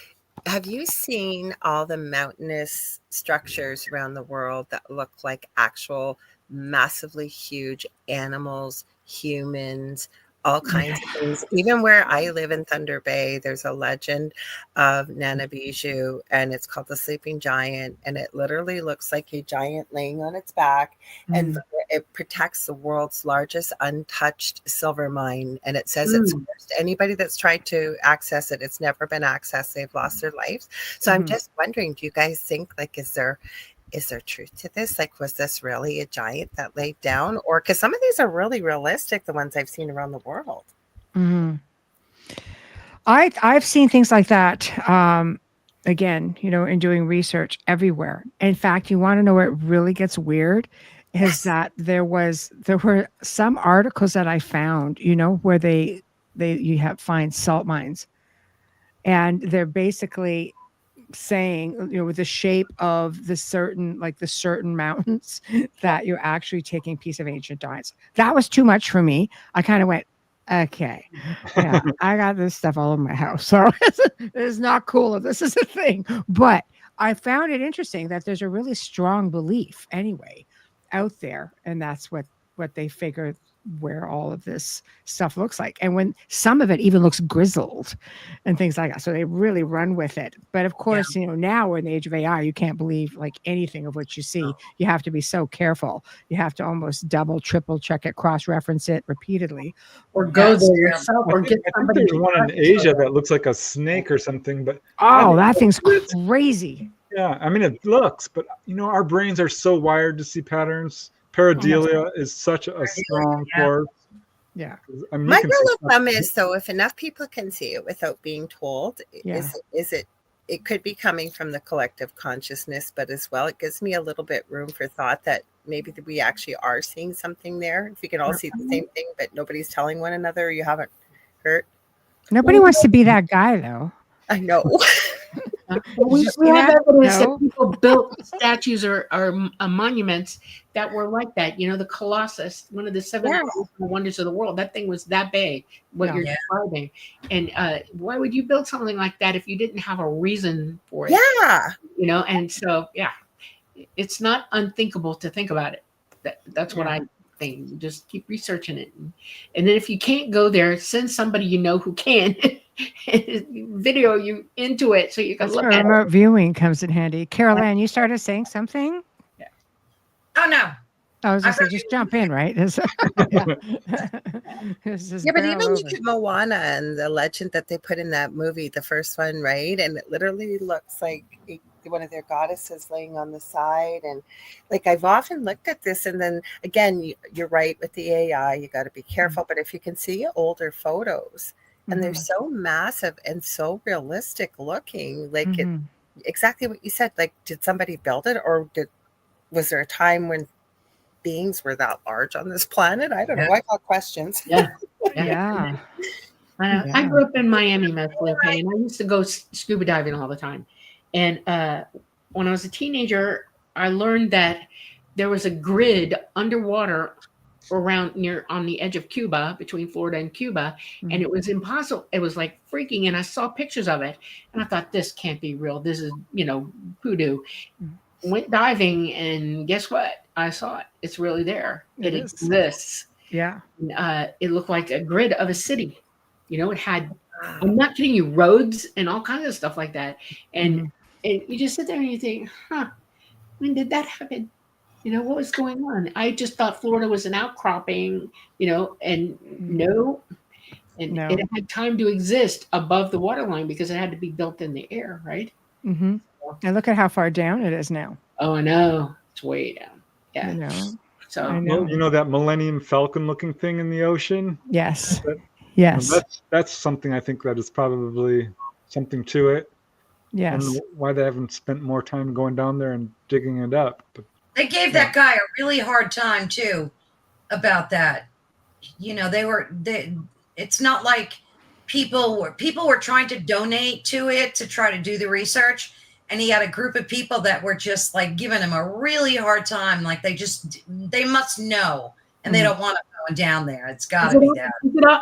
have you seen all the mountainous structures around the world that look like actual massively huge animals, humans, all kinds of things? Even where I live in Thunder Bay, there's a legend of Nana Bijou, and it's called the Sleeping Giant, and it literally looks like a giant laying on its back, and it protects the world's largest untouched silver mine. And it says it's cursed. Anybody that's tried to access it, it's never been accessed. They've lost their lives. So I'm just wondering, do you guys think, like, is there truth to this? Like, was this really a giant that laid down? Or because some of these are really realistic, the ones I've seen around the world. I've seen things like that. Again, in doing research everywhere. In fact, you want to know where it really gets weird is that there were some articles that I found, where you find salt mines, and they're basically saying, with the shape of the certain mountains that you're actually taking a piece of ancient times. That was too much for me. I kind of went, okay, yeah, I got this stuff all over my house, so it's not cool if this is a thing. But I found it interesting that there's a really strong belief anyway out there, and that's what they figure where all of this stuff looks like. And when some of it even looks grizzled and things like that. So they really run with it. But of course, now in the age of AI, you can't believe like anything of what you see. You have to be so careful. You have to almost double, triple check it, cross-reference it repeatedly. Or go there yourself, or get I think somebody. there's one in Asia that looks like a snake or something, but that thing's crazy. yeah, I mean it looks, but our brains are so wired to see patterns. Pareidolia is such a strong force. Yeah. I mean, My rule of thumb is, though, if enough people can see it without being told, it could be coming from the collective consciousness, but as well, it gives me a little bit room for thought that maybe we actually are seeing something there. If we can all see the same thing, but nobody's telling one another, you haven't heard. Nobody wants to be that guy, though. I know. We have evidence that people built statues or monuments that were like that. The Colossus, one of the seven wonders of the world. That thing was that big. What you're describing, and why would you build something like that if you didn't have a reason for it? Yeah. And so it's not unthinkable to think about it. That's what I think. Just keep researching it, and then if you can't go there, send somebody who can. Video you into it so you can look at remote viewing comes in handy. Carolann, you started saying something? Oh no. I was going to say, just jump in, right? Yeah. But even look at Moana and the legend that they put in that movie, the first one, right? And it literally looks like one of their goddesses laying on the side. And like, I've often looked at this, and then again, you're right with the AI, you got to be careful. But if you can see older photos, and they're so massive and so realistic looking, like exactly what you said. Like, did somebody build it, or was there a time when beings were that large on this planet? I don't know. I got questions. Yeah. Yeah. I grew up in Miami mostly, okay, and I used to go scuba diving all the time. And when I was a teenager, I learned that there was a grid underwater around on the edge of Cuba, between Florida and Cuba, and it was impossible. It was like freaking, and I saw pictures of it, and I thought, this can't be real. This is, voodoo. Went diving, and guess what? I saw it. It's really there. It exists. Yeah. It looked like a grid of a city. It had, I'm not kidding you, roads and all kinds of stuff like that. And you just sit there and you think, when did that happen? What was going on? I just thought Florida was an outcropping, and no. And it had time to exist above the waterline because it had to be built in the air, right? Mm-hmm. And look at how far down it is now. Oh, I know. It's way down. Yeah. I know. So I know. That Millennium Falcon looking thing in the ocean? Yes. Yes. That's something I think that is probably something to it. Yes. I don't know why they haven't spent more time going down there and digging it up. But they gave that guy a really hard time too about that. It's not like people were trying to donate to it to try to do the research, and he had a group of people that were just like giving him a really hard time. Like they must know, and they don't want to go down there. It's got to be there.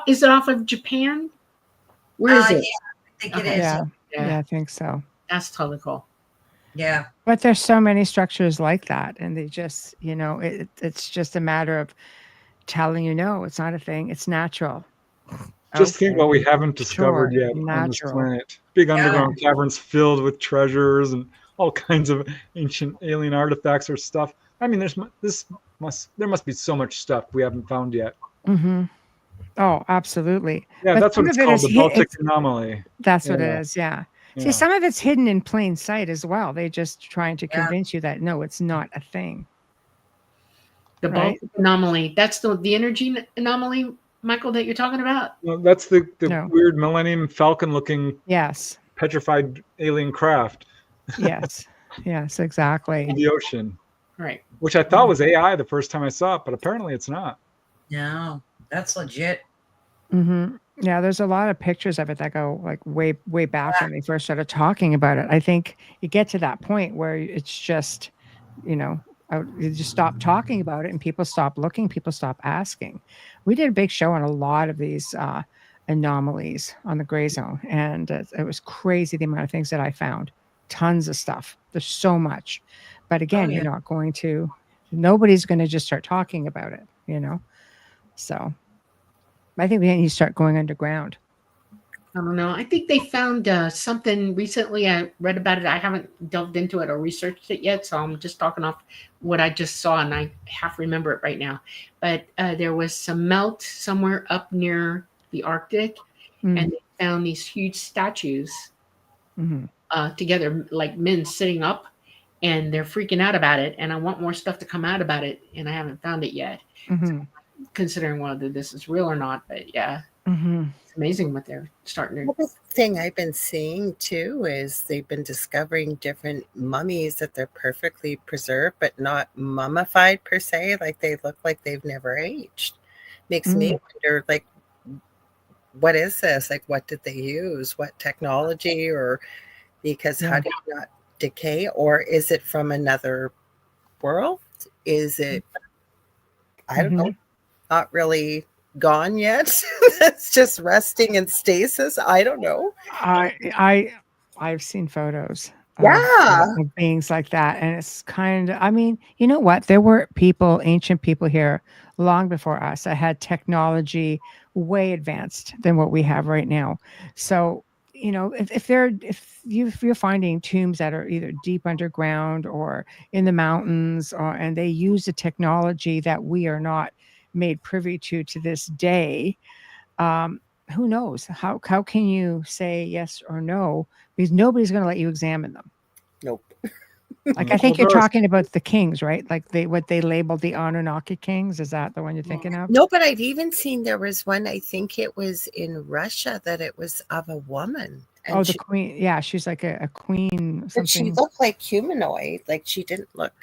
Is it off of Japan? Where is it? Yeah, I think it is. Yeah, I think so. That's totally cool. Yeah. But there's so many structures like that, and they just, it's just a matter of telling it's not a thing. It's natural. Just think what we haven't discovered yet on this planet. Big underground caverns filled with treasures and all kinds of ancient alien artifacts or stuff. I mean, there must be so much stuff we haven't found yet. Mm-hmm. Oh, absolutely. Yeah, but that's what it's called, the Baltic anomaly. That's what it is, yeah. See, some of it's hidden in plain sight as well. They're just trying to convince you that, no, it's not a thing. The Baltic anomaly, that's the energy anomaly, Michael, that you're talking about? Well, that's the weird Millennium Falcon looking petrified alien craft. Yes, exactly. In the ocean. Right. Which I thought was AI the first time I saw it, but apparently it's not. No, that's legit. Mm-hmm. Yeah, there's a lot of pictures of it that go like way back when they first started talking about it. I think you get to that point where it's just, you just stop talking about it, and people stop looking, people stop asking. We did a big show on a lot of these anomalies on the gray zone, and it was crazy the amount of things that I found. Tons of stuff. There's so much. But again, you're not going to, nobody's going to just start talking about it, So I think we need to start going underground. I don't know. I think they found something recently. I read about it. I haven't delved into it or researched it yet, so I'm just talking off what I just saw, and I half remember it right now. But there was some melt somewhere up near the Arctic, and they found these huge statues together, like men sitting up, and they're freaking out about it. And I want more stuff to come out about it, and I haven't found it yet. So, considering whether this is real or not, but it's amazing what they're starting to. The thing I've been seeing too is they've been discovering different mummies that they're perfectly preserved, but not mummified per se. Like they look like they've never aged. Makes me wonder, like, what is this? Like, what did they use? What technology? Or because how do you not decay? Or is it from another world? Is it? I don't know. Not really gone yet. It's just resting in stasis. I don't know. I've seen photos of beings like that, and it's kind of, I mean, you know what, there were ancient people here long before us that had technology way advanced than what we have right now. So you know, if you're finding tombs that are either deep underground or in the mountains, and they use the technology that we are not made privy to this day, who knows? How can you say yes or no? Because nobody's going to let you examine them. Nope. Like, I think you're talking about the kings, right? Like what they labeled the Anunnaki kings. Is that the one you're thinking of? No, but I've even seen there was one, I think it was in Russia, that it was of a woman. And the queen. Yeah, she's like a queen. But she looked like humanoid. Like, she didn't look.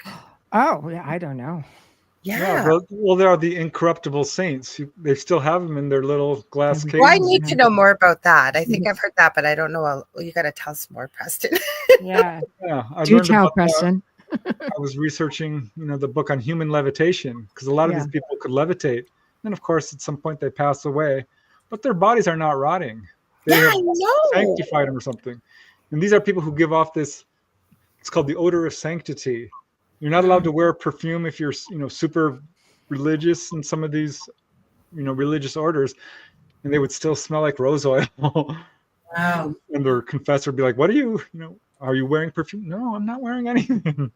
Oh, yeah, I don't know. Yeah. Well, there are the incorruptible saints. They still have them in their little glass cases. Well, I need to know more about that. I think I've heard that, but I don't know. You got to tell us more, Preston. Yeah. I Do learned tell, about Preston. I was researching, the book on human levitation, because a lot of these people could levitate. And of course, at some point they pass away, but their bodies are not rotting. They have sanctified them or something. And these are people who give off this, it's called the odor of sanctity. You're not allowed to wear perfume if you're, super religious in some of these, religious orders, and they would still smell like rose oil. Wow. And their confessor would be like, "What are you, are you wearing perfume?" "No, I'm not wearing anything."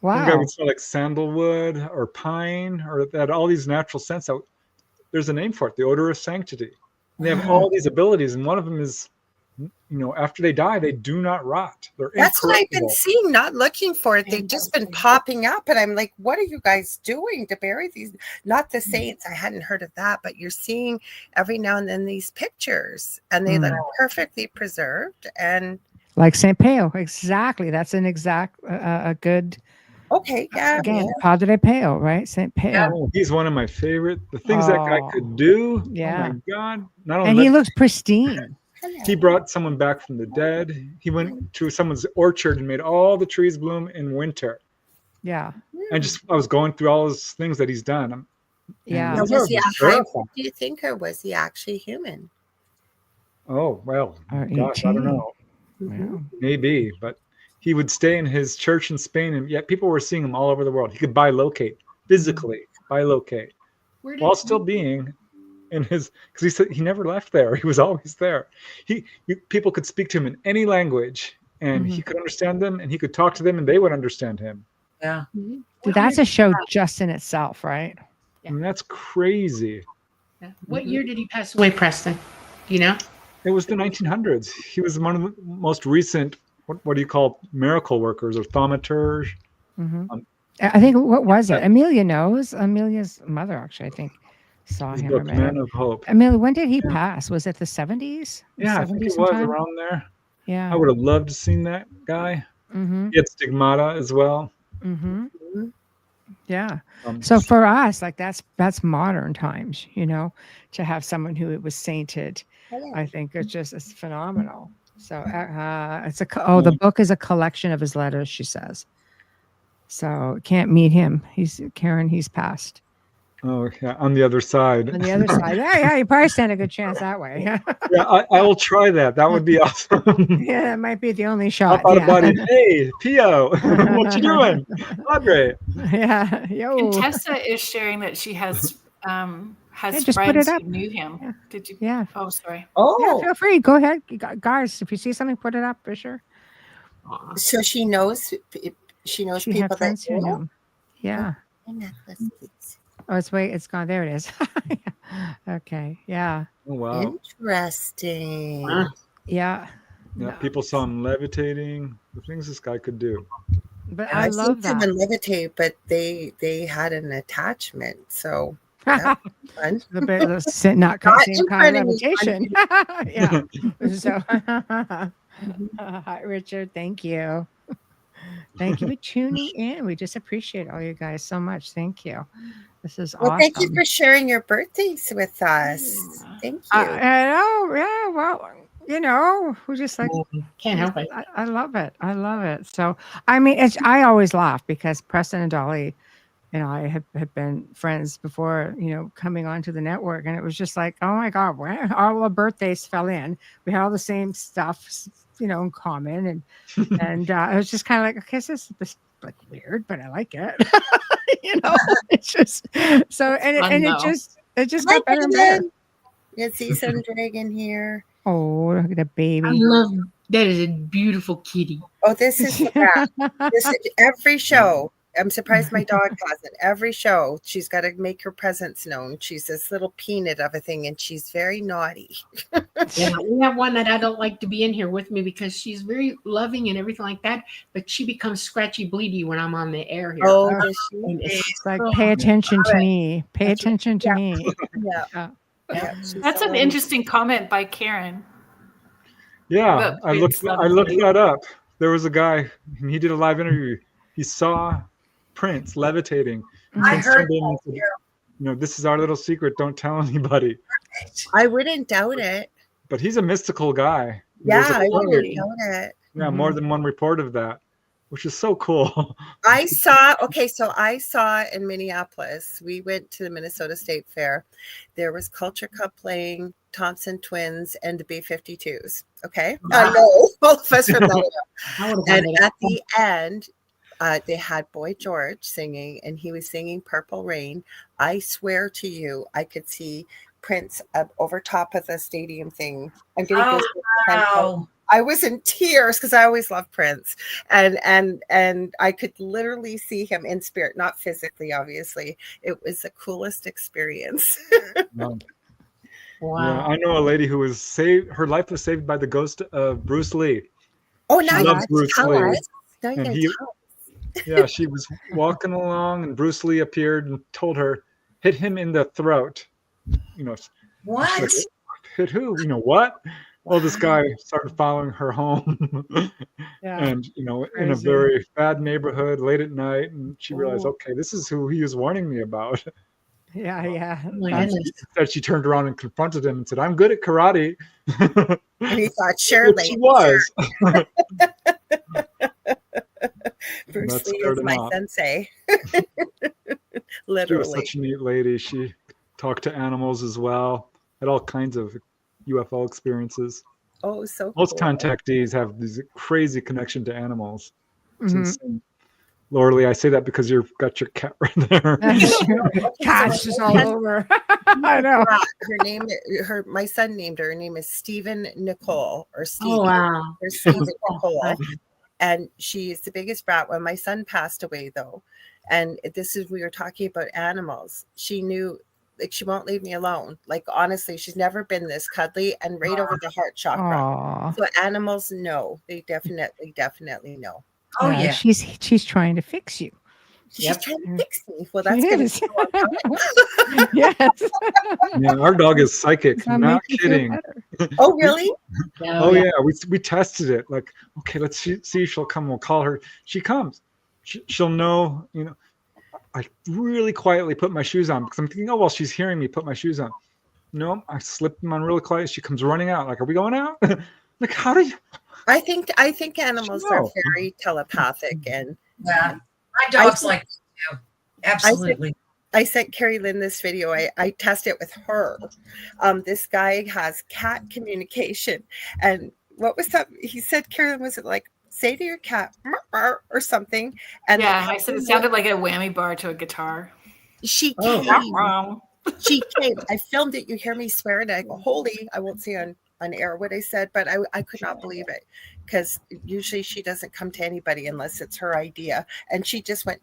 Wow. One guy would smell like sandalwood or pine, or that all these natural scents. There's a name for it, the odor of sanctity. And they have all these abilities, and one of them is, after they die, they do not rot. That's what I've been seeing, not looking for it. They've just been popping up, and I'm like, what are you guys doing to bury these? Not the saints. I hadn't heard of that, but you're seeing every now and then these pictures, and they look perfectly preserved. And like St. Pio, exactly. That's an exact, a good. Okay, yeah. Again, Padre Pio, right? St. Pio. Yeah. Oh, he's one of my favorite. The things that guy could do. Yeah. Oh my God. Not only and he looks pristine. He brought someone back from the dead. He went to someone's orchard and made all the trees bloom in winter. Yeah. I was going through all those things that he's done. Yeah. Now, was he a hybrid, do you think, or was he actually human? Oh, well, gosh, 18. I don't know. Yeah. Maybe, but he would stay in his church in Spain, and yet people were seeing him all over the world. He could bilocate, physically bilocate, while still being in his, because he said he never left there. He was always there. People could speak to him in any language, and he could understand them, and he could talk to them, and they would understand him. Yeah. That's a show just in itself, right? And that's crazy. Yeah. What year did he pass away, Preston? Do you know? It was the 1900s. He was one of the most recent, what do you call miracle workers or thaumateurs? I think, what was it? Amelia knows. Amelia's mother, actually, I think, saw him. Book, Man of Hope. Amelia, when did he pass? Was it the 70s? Yeah, I think it was around there. Yeah. I would have loved to seen that guy. He had stigmata as well. Yeah. So for us, like that's modern times, to have someone who was sainted. I think it's phenomenal. So the book is a collection of his letters, she says. So can't meet him. He's passed. Oh, yeah, on the other side. On the other side. Yeah, you probably stand a good chance that way. Yeah, I will try that. That would be awesome. Yeah, that might be the only shot. How about a buddy? Hey, Pio, what you doing? Padre. Yeah. Yo. And Tessa is sharing that she has just put friends it up. who knew him. Yeah. Did you? Yeah. Oh, sorry. Oh, yeah, feel free. Go ahead, guys. If you see something, put it up for sure. So she knows. She knows She people had friends that who knew him. Yeah. Oh, it's gone. There it is. Okay. Yeah. Oh, wow. Interesting. Yeah. Yeah, people saw him levitating. The things this guy could do. But I love seen that. someone levitate, but they had an attachment. So that was fun. The bit of same Not in kind of front of me. levitation. Yeah. So, hi, Richard. Thank you. Thank you for tuning in. We just appreciate all you guys so much. Thank you. This is awesome. Thank you for sharing your birthdays with us. Thank you. I know. Yeah. Well, we just like Can't help it. I love it. I love it. So, I mean, I always laugh because Preston and Dolly and I had been friends before, coming onto the network. And it was just like, oh my God, where all our birthdays fell in. We had all the same stuff, in common. And I was just kind of like, okay, this is like weird, but I like it. It's just so, and it just got better and better. You can see some dragon here. Oh, look at the baby. I love that. Is a beautiful kitty. Oh, this is the best. This is every show. I'm surprised my dog hasn't. Every show, she's got to make her presence known. She's this little peanut of a thing, and she's very naughty. Yeah, we have one that I don't like to be in here with me because she's very loving and everything like that, but she becomes scratchy bleedy when I'm on the air here. Oh, And It's like, pay attention to me. Pay attention to me. yeah. That's an interesting comment by Karen. Yeah, But I looked that up. There was a guy, and he did a live interview. He saw Prince levitating. I Prince heard turned in and said, this is our little secret. Don't tell anybody. I wouldn't doubt it. But he's a mystical guy. Yeah, There's a I quote. wouldn't doubt it. Yeah, more than one report of that, which is so cool. I saw in Minneapolis, we went to the Minnesota State Fair. There was Culture Cup playing, Thompson Twins, and the B-52s. Okay. Wow. I know. All of us from that. And and at the end, they had Boy George singing, and he was singing Purple Rain. I swear to you, I could see Prince over top of the stadium thing. I'm getting Oh, wow. I was in tears because I always loved Prince, and I could literally see him in spirit, not physically, obviously. It was the coolest experience. Wow. Wow. Yeah, I know a lady who was saved. Her life was saved by the ghost of Bruce Lee. Oh, She now you loves can Bruce tell Lee. us. Now you And can he- tell us. Yeah, she was walking along, and Bruce Lee appeared and told her, "Hit him in the throat." What? She's like, hit who? What? Well, this guy started following her home, and in a Crazy. very bad neighborhood late at night, and she realized, okay, this is who he was warning me about. Yeah. my That's- goodness. Instead, she turned around and confronted him and said, "I'm good at karate." And he thought, surely. Which she was. Bruce That Lee scared is him my off. sensei. She was Literally. such a neat lady. She talked to animals as well. Had all kinds of UFO experiences. Oh, so Most cool. contactees have this crazy connection to animals. It's Mhm. insane. Lorilei, I say that because you've got your cat right there. Cat's just all over. I know. Her name, my son named her. Her name is Stephen Nicole or Steve. Oh, wow. Or Stephen Nicole. And she is the biggest brat. When my son passed away, though, and we were talking about animals. She knew, like, she won't leave me alone. Like, honestly, she's never been this cuddly and right over the heart chakra. Aw. So animals know. They definitely know. Oh, yeah. She's trying to fix you. She's trying to fix me. Well, She that's going is. to go on. Yes. Yeah, our dog is psychic. That'll Not make you feel kidding. better. Oh, really? Oh yeah, we tested it. Like, okay, let's see if she'll come. We'll call her. She comes. She'll know. I really quietly put my shoes on because I'm thinking, oh well, she's hearing me put my shoes on. No, I slip them on really quiet. She comes running out. Like, are we going out? Like, how do you? I think animals are No. very telepathic, and Yeah. My dog's like that too. Absolutely. I sent Kerrilynn this video. I test it with her. This guy has cat communication, and what was that? He said, Kerrilynn, was it like, say to your cat or something? And Yeah, I said it sounded like a whammy bar to a guitar. she Oh, came. Wrong. She came. I filmed it. You hear me swear, and I go, holy, I won't say on air what I said, but I could not believe it, because usually she doesn't come to anybody unless it's her idea. And she just went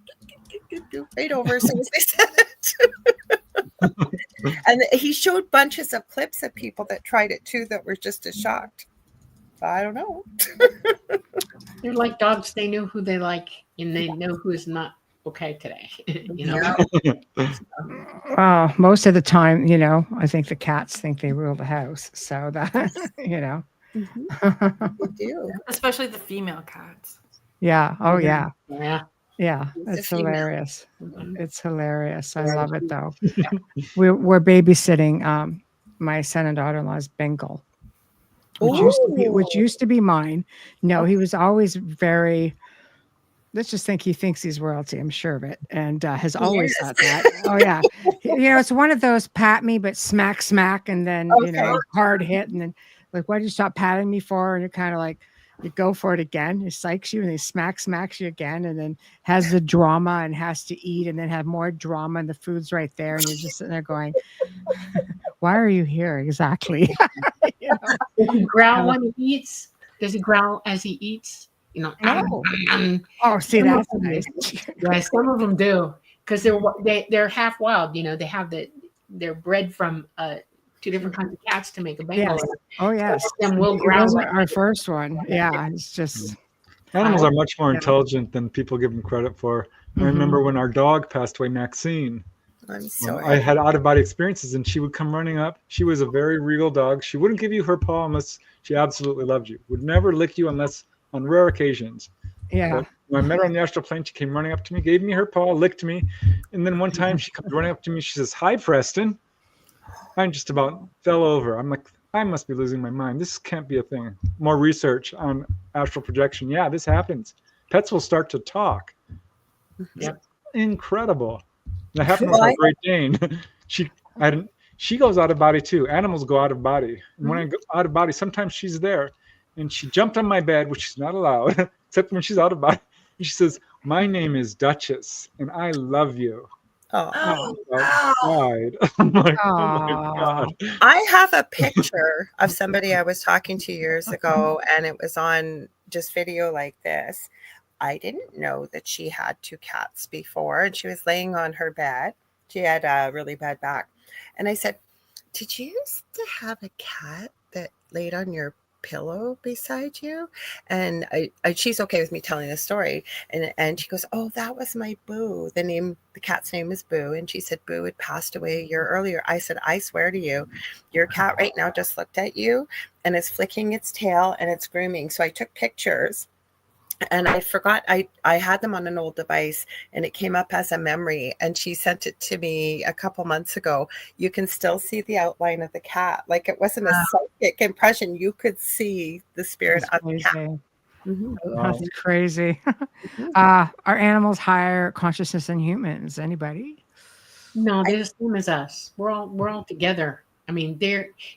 right over as soon as they said it. And he showed bunches of clips of people that tried it too that were just as shocked. I don't know. They're like dogs. They know who they like, and they know who is not okay today. Yeah. Most of the time, I think the cats think they rule the house. So that, They do. Especially the female cats. Yeah. Oh, yeah. Yeah. Yeah. It's It's a female. hilarious. It's hilarious. I love it, though. We're babysitting my son and daughter-in-law's Bengal, which used to be mine. No, he was always very... Let's just think he thinks he's royalty. I'm sure of it, and has always thought that. Oh yeah, it's one of those pat me, but smack, and then hard hit, and then like, why did you stop patting me for? And you're kind of like, you go for it again. He psychs you, and he smacks you again, and then has the drama and has to eat, and then have more drama, and the food's right there, and you're just sitting there going, why are you here exactly? Does he growl when he eats? Does he growl as he eats? You know. No. Oh, see, that's nice. Yeah, some of them do because they're half wild. You know, they have they're bred from 2 different kinds of cats to make a Bengal. Yes. Oh, yes. Some will growl. Those are our first one. Yeah, it's just. Animals are much more intelligent than people give them credit for. I remember when our dog passed away, Maxine. I'm sorry. I had out-of-body experiences, and she would come running up. She was a very regal dog. She wouldn't give you her paw unless she absolutely loved you. Would never lick you unless on rare occasions. Yeah. But when I met her on the astral plane, she came running up to me, gave me her paw, licked me, and then one time she comes running up to me. She says, "Hi, Preston." I just about fell over. I'm like, I must be losing my mind. This can't be a thing. More research on astral projection. Yeah, this happens. Pets will start to talk. Yep. Incredible. That happened with my Great Dane. She goes out of body too. Animals go out of body. And when I go out of body, sometimes she's there. And she jumped on my bed, which is not allowed, except when she's out of body. And she says, "My name is Duchess, and I love you." Oh, God. I'm like, oh my God. I have a picture of somebody I was talking to years ago, and it was on just video like this. I didn't know that she had 2 cats before, and she was laying on her bed. She had a really bad back. And I said, "Did you used to have a cat that laid on your pillow beside you?" And she's okay with me telling this story, and she goes, "Oh, that was my Boo. The cat's name is Boo." And she said Boo had passed away a year earlier. I said, "I swear to you, your cat right now just looked at you and is flicking its tail and it's grooming." So I took pictures, and I forgot I had them on an old device, and it came up as a memory, and she sent it to me a couple months ago. You can still see the outline of the cat. Like, it wasn't a psychic impression. You could see the spirit of the cat. That's crazy. Are animals higher consciousness than humans? Anybody? No, they're the same as us. We're all together. I mean,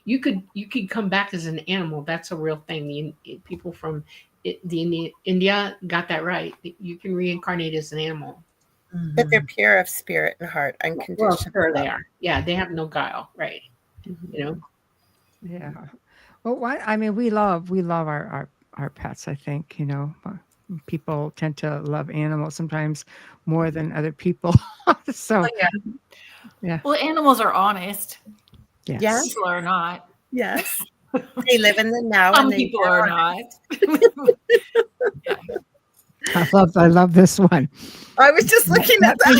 you could come back as an animal. That's a real thing. People from India got that right. You can reincarnate as an animal. But they're pure of spirit and heart, unconditional. Well, sure they are. Yeah, they have no guile, right? You know. Yeah. Well, I mean, we love our pets. I think, you know, people tend to love animals sometimes more than other people. So, yeah. Well, animals are honest. Yes. People are not. Yes. They live in the now. Some people are not. Yeah. I love this one. I was just looking at that.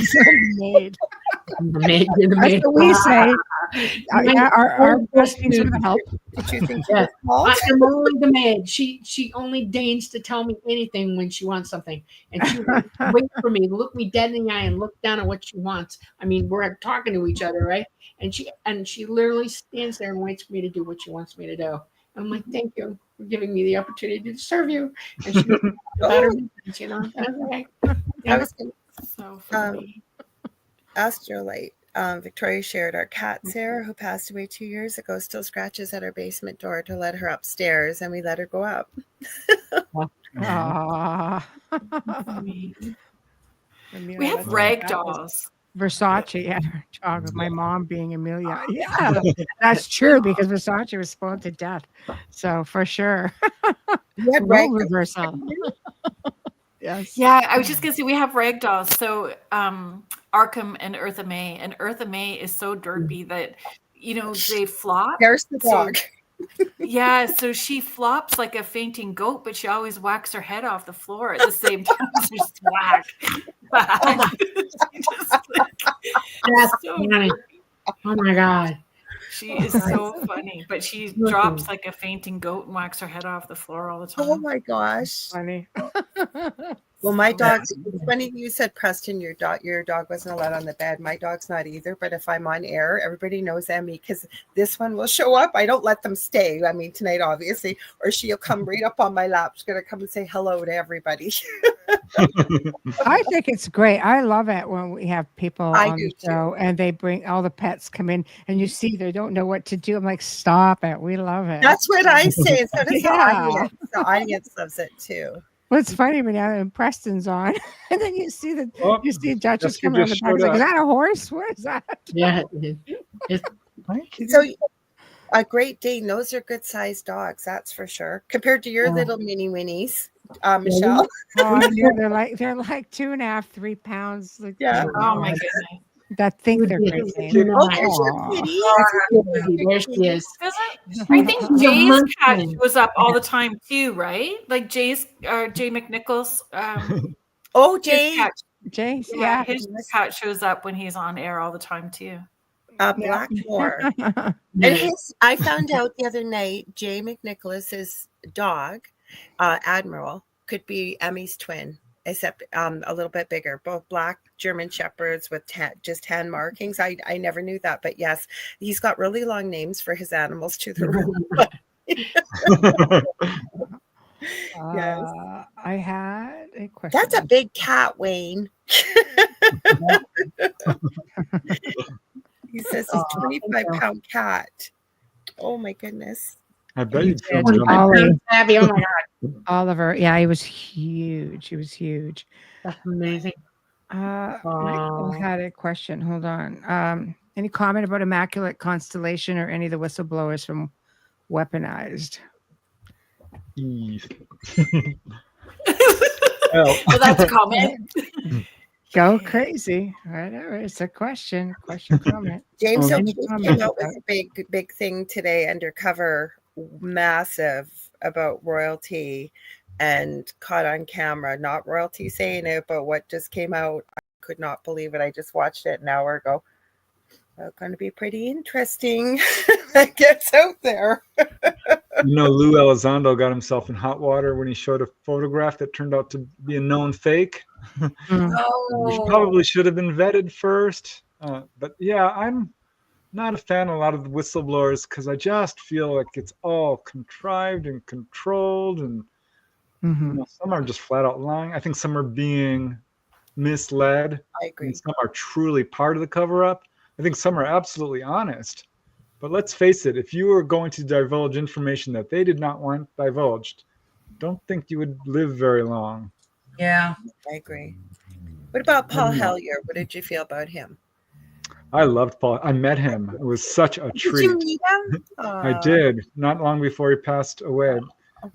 That's what we say. Our best things for the help. Did you think I am only the maid. She only deigns to tell me anything when she wants something, and she wait for me, look me dead in the eye, and look down at what she wants. I mean, we're talking to each other, right? And she literally stands there and waits for me to do what she wants me to do. I'm like, "Thank you for giving me the opportunity to serve you." And she about her business, you know. Okay. I was going So funny. Astrolite. Victoria shared our cat Sarah, who passed away 2 years ago, still scratches at our basement door to let her upstairs, and we let her go up. We have rag dolls. Versace had her dog with my mom being Amelia. Yeah, that's true, because Versace was spoiled to death. So for sure. You had Role reversal. Yes. Yeah, I was just gonna say we have rag dolls. So Arkham and Eartha May, and Eartha May is so derpy that, you know, they flop. There's the dog. Yeah, so she flops like a fainting goat, but she always whacks her head off the floor at the same time. So just whack. That's so funny. Oh my God. She is so funny, but she drops like a fainting goat and whacks her head off the floor all the time. Oh my gosh. Funny. Well, my dog, it's funny you said, Preston, your dog wasn't allowed on the bed. My dog's not either, but if I'm on air, everybody knows Emmy, because this one will show up. I don't let them stay. I mean, tonight, obviously, or she'll come right up on my lap. She's going to come and say hello to everybody. I think it's great. I love it when we have people on the show and they bring all the pets come in and you see they don't know what to do. I'm like, stop it. We love it. That's what I say. And so does the audience. The audience loves it too. Well, it's funny when Preston's on, and then you see Duchess coming on the back. Like, is that a horse? What is that? Yeah. So a Great Dane, those are good sized dogs, that's for sure. Compared to your little mini winnies, Michelle. Oh, yeah, they're like 2.5, 3 pounds. Like, Yeah. Oh my goodness. that think Would they're be Great a Danes. kitty. Oh, there's your kitty. There she is. I think She's a Jay's cat munchkin. shows up all the time too, right? Like Jay McNichols. Oh, His Jay, cat, Jace, yeah, yeah. his cat shows up when he's on air all the time too. Blackmore. And I found out the other night, Jay McNicholas's dog, Admiral, could be Emmy's twin, except a little bit bigger. Both black German shepherds with just hand markings. I never knew that, but yes, he's got really long names for his animals too. Yes. I had a question. That's a big cat, Wayne. He says he's 25-pound cat. Oh my goodness. I bet you'd feel did. jumpy. Abby, oh my God. Oliver. Yeah, he was huge. He was huge. That's amazing. Michael had a question. Hold on. Any comment about Immaculate Constellation or any of the whistleblowers from Weaponized? Well, that's a comment. Go crazy. Whatever. It's a question. Comment. James Any O'Keefe comment came out about with a big thing today, undercover, massive, about royalty, and caught on camera. Not royalty saying it, but what just came out. I could not believe it. I just watched it an hour ago. Going to be pretty interesting. That gets out there. Lou Elizondo got himself in hot water when he showed a photograph that turned out to be a known fake. Which probably should have been vetted first. But yeah, I'm not a fan of a lot of the whistleblowers because I just feel like it's all contrived and controlled, and some are just flat out lying. I think some are being misled. I agree. And some are truly part of the cover-up. I think some are absolutely honest. But let's face it, if you were going to divulge information that they did not want divulged, don't think you would live very long. Yeah. I agree. What about Paul Hellyer? What did you feel about him? I loved Paul. I met him. It was such a treat. Did you meet him? I did, not long before he passed away.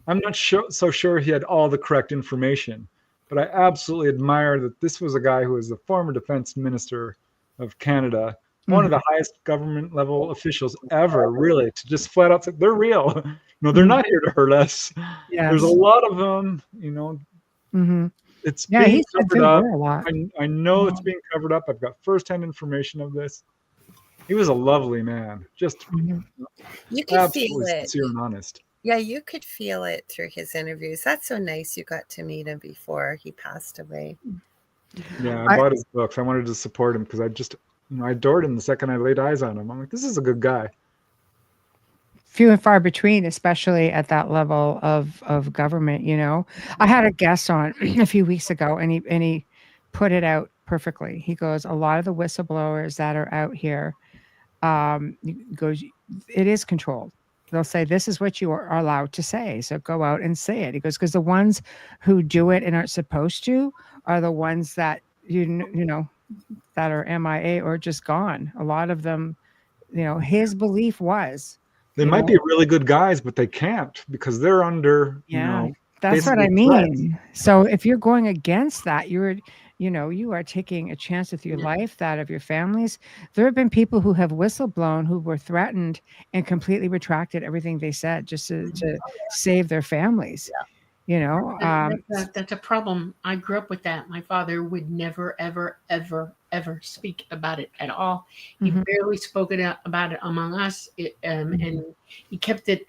I'm not so sure he had all the correct information, but I absolutely admire that this was a guy who was the former defense minister of Canada, one of the highest government level officials ever, really, to just flat out say they're real. They're not here to hurt us. Yes. There's a lot of them, It's being covered up. I know it's being covered up. I've got firsthand information of this. He was a lovely man, just you could feel it. Sincere and honest. Yeah, you could feel it through his interviews. That's so nice. You got to meet him before he passed away. Yeah, I bought his books. I wanted to support him because I adored him the second I laid eyes on him. I'm like, this is a good guy. Few and far between, especially at that level of government. I had a guest on a few weeks ago, and he put it out perfectly. He goes, a lot of the whistleblowers that are out here, goes, it is controlled. They'll say, this is what you are allowed to say, so go out and say it. He goes, because the ones who do it and aren't supposed to are the ones that that are MIA or just gone. A lot of them, his belief was they might be really good guys, but they can't because they're under, that's what I mean. So if you're going against that, you are taking a chance with your life, that of your families. There have been people who have whistleblown who were threatened and completely retracted everything they said just to save their families. That's a problem. I grew up with that. My father would never, ever, ever, ever speak about it at all. He barely spoke about it among us, and he kept it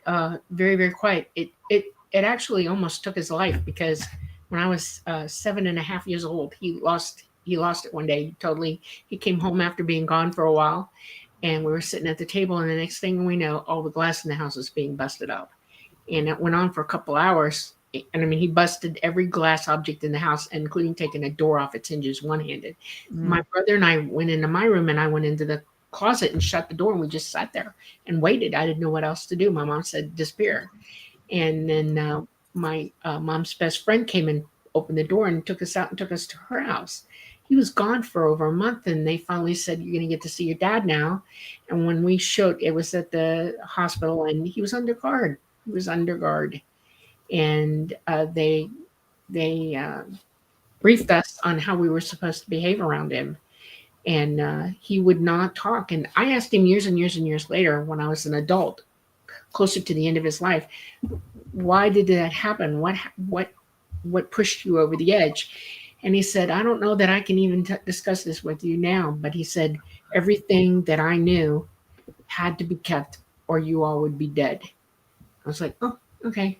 very, very quiet. It actually almost took his life because when I was 7.5 years old, he lost it one day totally. He came home after being gone for a while, and we were sitting at the table, and the next thing we know, all the glass in the house was being busted up, and it went on for a couple hours. And I mean, he busted every glass object in the house, including taking a door off its hinges one-handed. My brother and I went into my room, and I went into the closet and shut the door, and we just sat there and waited. I didn't know what else to do. My mom said, disappear. And then my mom's best friend came and opened the door and took us out and took us to her house. he was gone for over a month, and they finally said, "You're going to get to see your dad now." And when we showed, it was at the hospital, and he was under guard. He was under guard, and they briefed us on how we were supposed to behave around him. And he would not talk. And I asked him years and years and years later, when I was an adult, closer to the end of his life, why did that happen? What pushed you over the edge? And he said, I don't know that I can even discuss this with you now, but he said, everything that I knew had to be kept or you all would be dead. I was like, oh, okay.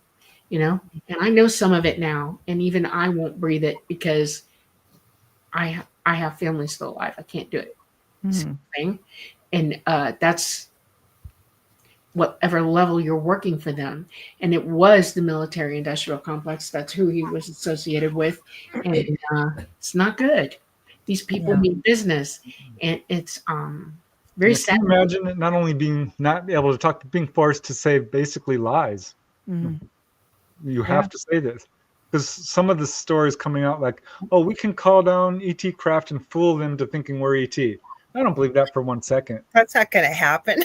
And I know some of it now, and even I won't breathe it because I have family still alive. I can't do it. Same thing. And that's whatever level you're working for them. And it was the military industrial complex. That's who he was associated with. And it's not good. These people mean business. And it's very sad. Can you imagine it not only being not able to talk, but being forced to say basically lies? You have to say this. Because some of the stories coming out like, oh, we can call down ET craft and fool them to thinking we're ET. I don't believe that for 1 second. That's not going to happen.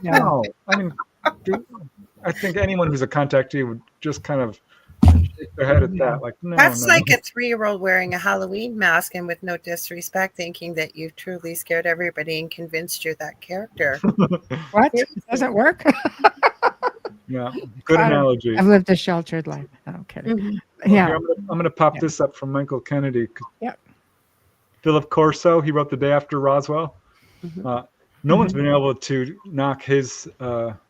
No. I mean, I think anyone who's a contactee would just kind of shake their head at that. Like, no. That's like a 3-year-old wearing a Halloween mask and with no disrespect, thinking that you've truly scared everybody and convinced you're that character. What? Doesn't work? Yeah, good analogy. I've lived a sheltered life. No kidding. Yeah. Here, I'm going to pop this up from Michael Kennedy. Yep. Philip Corso, he wrote The Day After Roswell. No one's been able to knock his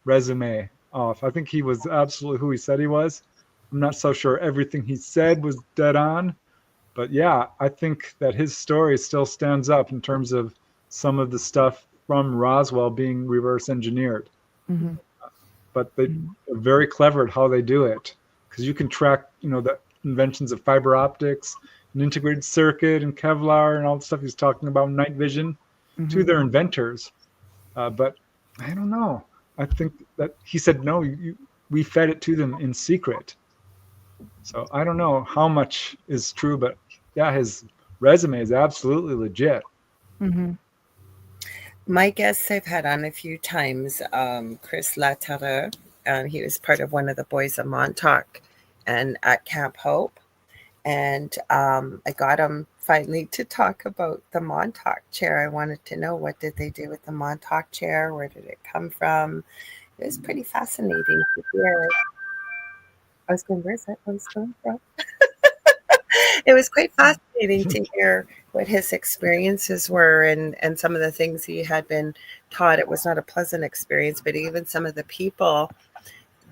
resume off. I think he was absolutely who he said he was. I'm not so sure everything he said was dead on. But yeah, I think that his story still stands up in terms of some of the stuff from Roswell being reverse engineered. But they're very clever at how they do it, because you can track, the inventions of fiber optics, an integrated circuit, and Kevlar, and all the stuff he's talking about, night vision, to their inventors. But I don't know. I think that he said no. We fed it to them in secret. So I don't know how much is true, but yeah, his resume is absolutely legit. My guests I've had on a few times, Chris Latoureux, and he was part of one of the boys of Montauk and at Camp Hope. And I got him finally to talk about the Montauk chair. I wanted to know, what did they do with the Montauk chair? Where did it come from? It was pretty fascinating to hear. I was going, where's that voice coming from? It was quite fascinating to hear what his experiences were and some of the things he had been taught. It was not a pleasant experience, but even some of the people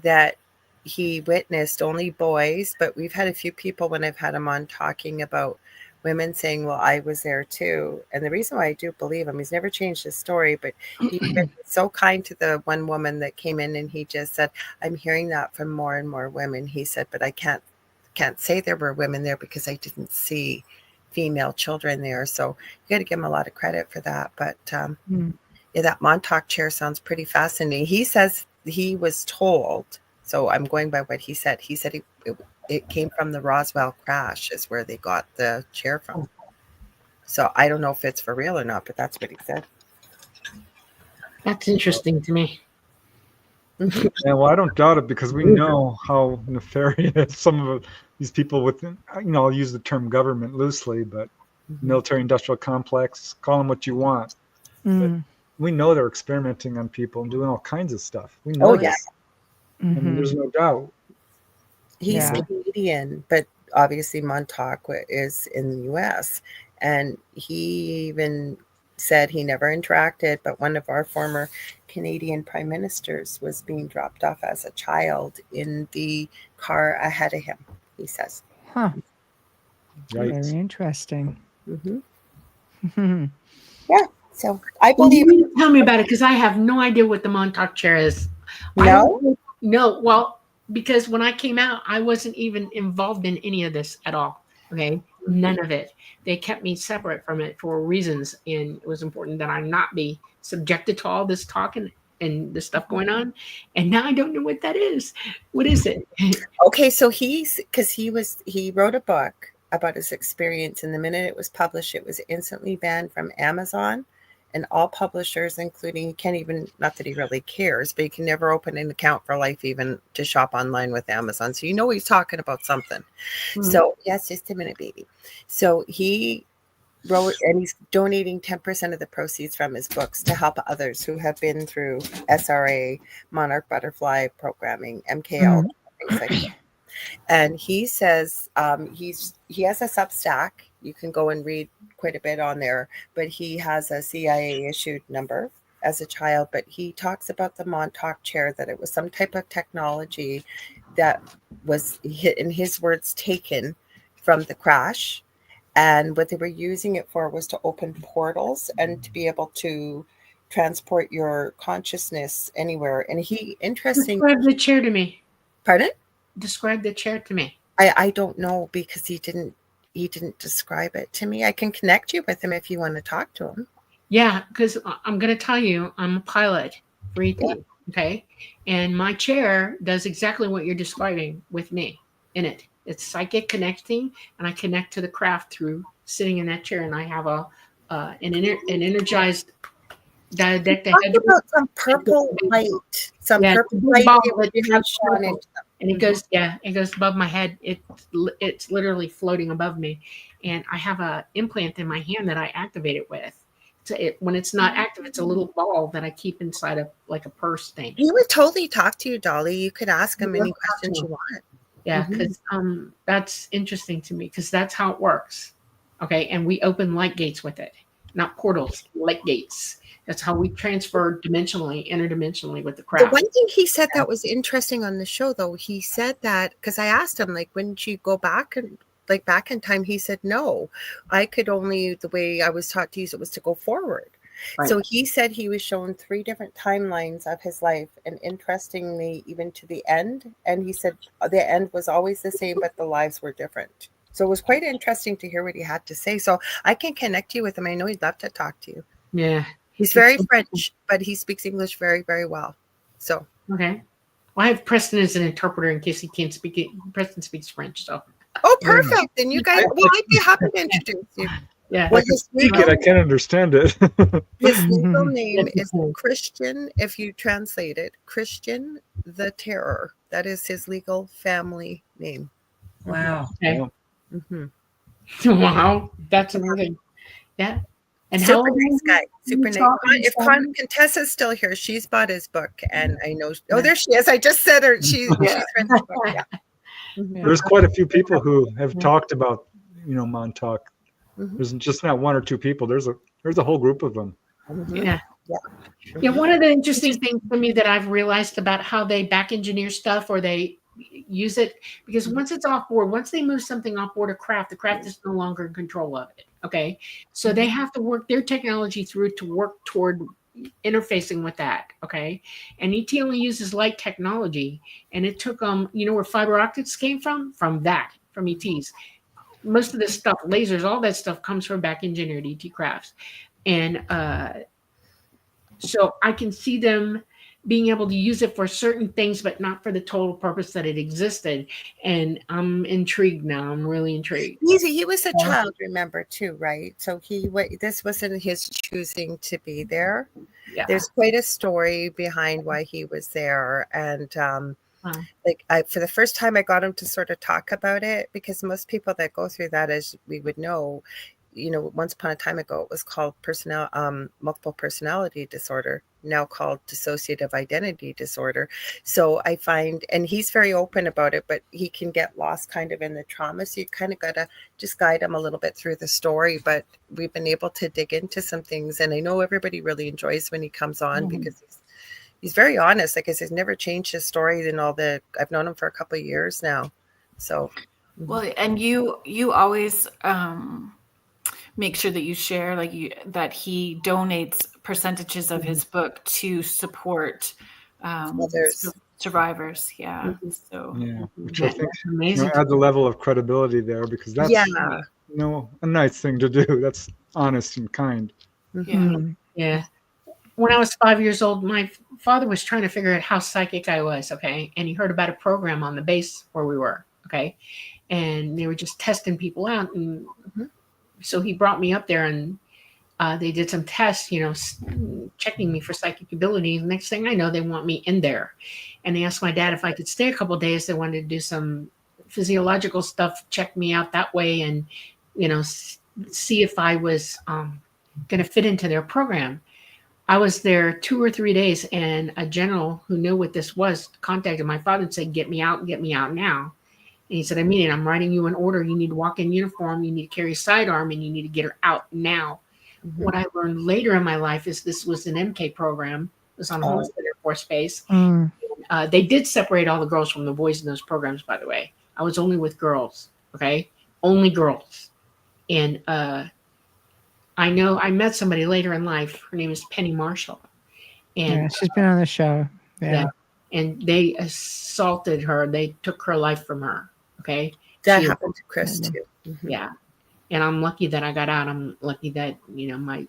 that he witnessed, only boys, but we've had a few people when I've had him on talking about women saying, well, I was there too. And the reason why I do believe him, he's never changed his story, but he's been so kind to the one woman that came in and he just said, I'm hearing that from more and more women. He said, but I can't say there were women there because I didn't see female children there. So you got to give him a lot of credit for that. But yeah, that Montauk chair sounds pretty fascinating. He says he was told, so I'm going by what he said. He said it came from the Roswell crash is where they got the chair from. So I don't know if it's for real or not, but that's what he said. That's interesting to me. Yeah, well, I don't doubt it, because we know how nefarious some of these people within, I'll use the term government loosely, but military industrial complex, call them what you want. But we know they're experimenting on people and doing all kinds of stuff. We know this. I mean, there's no doubt. He's Canadian, but obviously Montauk is in the U.S. And he even said he never interacted, but one of our former Canadian prime ministers was being dropped off as a child in the car ahead of him, he says. Huh. Right. Very interesting. Yeah, so I believe. You tell me about it, because I have no idea what the Montauk chair is. No, well, because when I came out, I wasn't even involved in any of this at all. Okay, none of it. They kept me separate from it for reasons, and it was important that I not be subjected to all this talk and the stuff going on. And now I don't know what that is. What is it? Okay, so he wrote a book about his experience. And the minute it was published, it was instantly banned from Amazon and all publishers, including, he can't even, not that he really cares, but he can never open an account for life, even to shop online with Amazon. So he's talking about something. So yes, just a minute, baby. So he wrote, and he's donating 10% of the proceeds from his books to help others who have been through SRA, Monarch Butterfly Programming, MKL, things like that. And he says he has a Substack. You can go and read quite a bit on there, but he has a CIA issued number as a child. But he talks about the Montauk chair, that it was some type of technology that was, in his words, taken from the crash. And what they were using it for was to open portals and to be able to transport your consciousness anywhere. And he, interesting. Describe the chair to me. Pardon? Describe the chair to me. I don't know, because he didn't describe it to me. I can connect you with him if you want to talk to him. Yeah, because I'm going to tell you, I'm a pilot for ET, okay? And my chair does exactly what you're describing with me in it. It's psychic connecting, and I connect to the craft through sitting in that chair, and I have an energized diadetic. Talk about some purple light, purple light that you have shone into them. And it goes above my head. It's literally floating above me, and I have a implant in my hand that I activate it with. When it's not active, it's a little ball that I keep inside of like a purse thing. He would totally talk to you, Dolly. You could ask him any questions you want. Yeah, because that's interesting to me, because that's how it works. Okay, and we open light gates with it, not portals, light gates. That's how we transfer dimensionally, interdimensionally with the craft. The one thing he said that was interesting on the show, though, he said that, because I asked him, like, wouldn't you go back and back in time? He said, no, I could only, the way I was taught to use it was to go forward. Right. So he said he was shown 3 different timelines of his life, and interestingly, even to the end. And he said the end was always the same, but the lives were different. So it was quite interesting to hear what he had to say. So I can connect you with him. I know he'd love to talk to you. Yeah. He's very French, but he speaks English very, very well. So okay. Well, I have Preston as an interpreter in case he can't speak it. Preston speaks French, so. Oh, perfect. Then you guys, well, I'd be happy to introduce you. Yeah. Well, I can speak it. I can't understand it. His legal name is Christian, if you translate it, Christian the Terror. That is his legal family name. Wow. Okay. Wow. That's amazing. Yeah. And super nice guy. Super nice. If Contessa's still here, she's bought his book, and I know. Oh, there she is. I just said her. She's read the book. Yeah. There's quite a few people who have talked about, Montauk. There's just not 1 or 2 people. There's a whole group of them. Yeah. One of the interesting things for me that I've realized about how they back engineer stuff, or they use it, because once it's off board, once they move something off board a craft, the craft is no longer in control of it. Okay. So they have to work their technology through to work toward interfacing with that. Okay. And ET only uses light technology, and it took where fiber optics came from ETs. Most of this stuff, lasers, all that stuff comes from back engineered ET crafts. And so I can see them being able to use it for certain things, but not for the total purpose that it existed. And I'm intrigued now. I'm really intrigued. He was a child, remember, too, right? So this wasn't his choosing to be there. Yeah. There's quite a story behind why he was there. And for the first time, I got him to sort of talk about it, because most people that go through that, as we would know, once upon a time ago, it was called multiple personality disorder, now called dissociative identity disorder. So I find, and he's very open about it, but he can get lost kind of in the trauma. So you kind of got to just guide him a little bit through the story. But we've been able to dig into some things. And I know everybody really enjoys when he comes on, because he's very honest. Like I said, he's never changed his story in I've known him for a couple of years now. So. Well, and you always, make sure that you share that he donates percentages of his book to support survivors. Yeah. So which I think adds a level of credibility there, because that's a nice thing to do. That's honest and kind. Yeah. When I was 5 years old, my father was trying to figure out how psychic I was. Okay. And he heard about a program on the base where we were. Okay. And they were just testing people out. And so he brought me up there, and they did some tests, checking me for psychic ability. The next thing I know, they want me in there. And they asked my dad if I could stay a couple of days. They wanted to do some physiological stuff, check me out that way, and, see if I was going to fit into their program. I was there 2 or 3 days, and a general who knew what this was contacted my father and said, get me out now. And he said, I mean it. I'm writing you an order. You need to walk in uniform. You need to carry a sidearm, and you need to get her out now. What I learned later in my life is this was an MK program. It was on Homestead Air Force Base. They did separate all the girls from the boys in those programs, by the way. I was only with girls, okay? Only girls. And I know I met somebody later in life. Her name is Penny Marshall. And she's been on the show. Yeah. And they assaulted her. They took her life from her, okay? That happened to Chris, too. Yeah. And I'm lucky that I got out. I'm lucky that, I